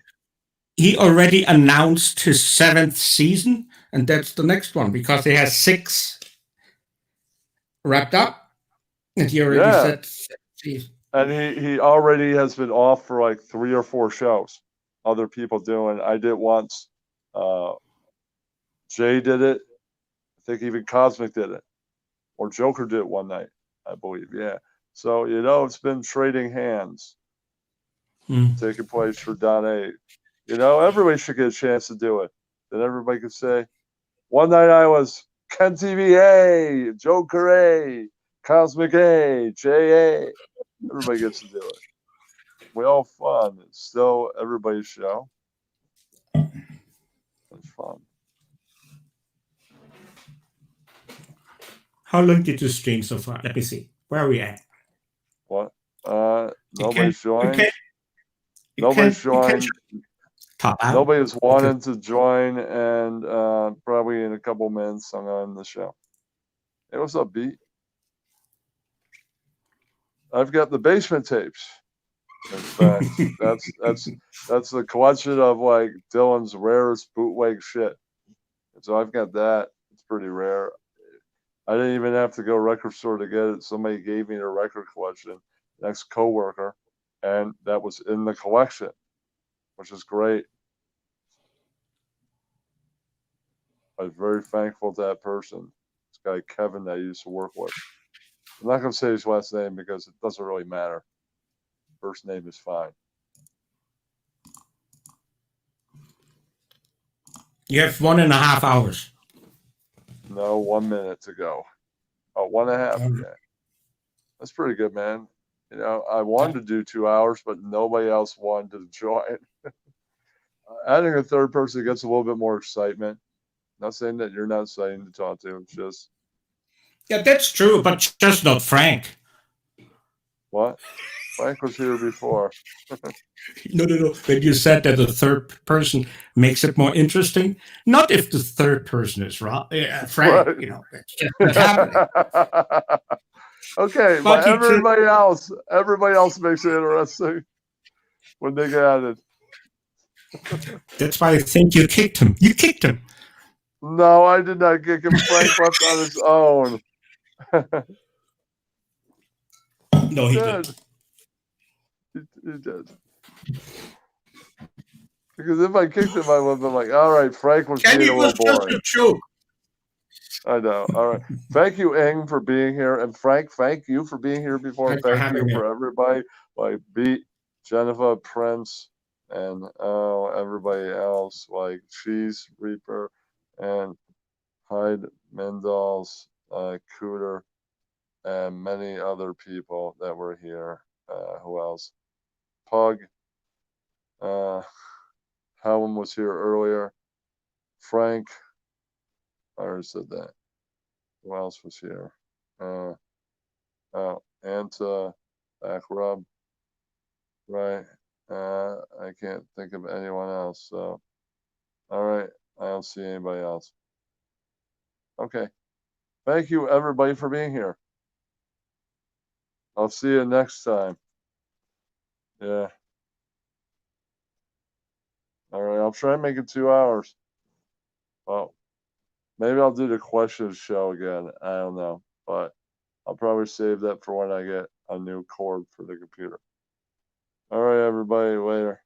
Speaker 3: He already announced his 7th season, and that's the next one because he has 6 wrapped up, and he already said 7th season.
Speaker 1: And he already has been off for like 3 or 4 shows. Other people doing. I did once. Jay did it. I think even Cosmic did it, or Joker did it one night, I believe. Yeah. So, it's been trading hands taking place for Don A. Everybody should get a chance to do it. Then everybody could say, one night I was Ken TV A, Joker A, Cosmic A, J A. Everybody gets to do it. We all fun. It's still everybody's show. It's fun.
Speaker 3: How long did you stream so far? Let me see. Where are we at?
Speaker 1: What? Nobody's joined. Nobody's joined. Nobody's wanted to join, and probably in a couple minutes I'm on the show. Hey, what's up, B? I've got the basement tapes. In fact, that's the collection of like Dylan's rarest bootleg shit. So I've got that. It's pretty rare. I didn't even have to go record store to get it. Somebody gave me the record collection, next coworker, and that was in the collection, which is great. I was very thankful to that person. This guy Kevin that I used to work with. I'm not going to say his last name because it doesn't really matter. First name is fine.
Speaker 3: You have 1.5 hours.
Speaker 1: No, 1 minute to go. Oh, 1.5. Yeah. That's pretty good, man. I wanted to do 2 hours, but nobody else wanted to join. Adding a third person gets a little bit more excitement. Not saying that you're not exciting to talk to. It's just.
Speaker 3: Yeah, that's true, but just not Frank.
Speaker 1: What? Frank was here before.
Speaker 3: No. When you said that the third person makes it more interesting, not if the third person is Frank. Right. It's just not happening.
Speaker 1: Okay, but everybody else makes it interesting when they get added.
Speaker 3: That's why I think you kicked him. You kicked him.
Speaker 1: No, I did not kick him. Frank left on his own.
Speaker 3: No, he did.
Speaker 1: He did. Because if I kicked him, I would have been like, all right, Frank was being a little boring.
Speaker 3: Just a joke.
Speaker 1: I know. All right. Thank you, Eng, for being here. And Frank, thank you for being here before.
Speaker 3: Thanks for
Speaker 1: Thank
Speaker 3: having
Speaker 1: you
Speaker 3: me.
Speaker 1: for everybody. Like Beat, Jennifer, Prince, and everybody else, like Cheese Reaper and Hyde Mendels, Cooter, and many other people that were here. Who else? Pug. Helen was here earlier. Frank. I already said that. Who else was here? Anta, Back Rub, right? I can't think of anyone else. So, all right. I don't see anybody else. Okay. Thank you, everybody, for being here. I'll see you next time. Yeah. All right. I'll try and make it 2 hours. Well, maybe I'll do the questions show again. I don't know. But I'll probably save that for when I get a new cord for the computer. All right, everybody. Later.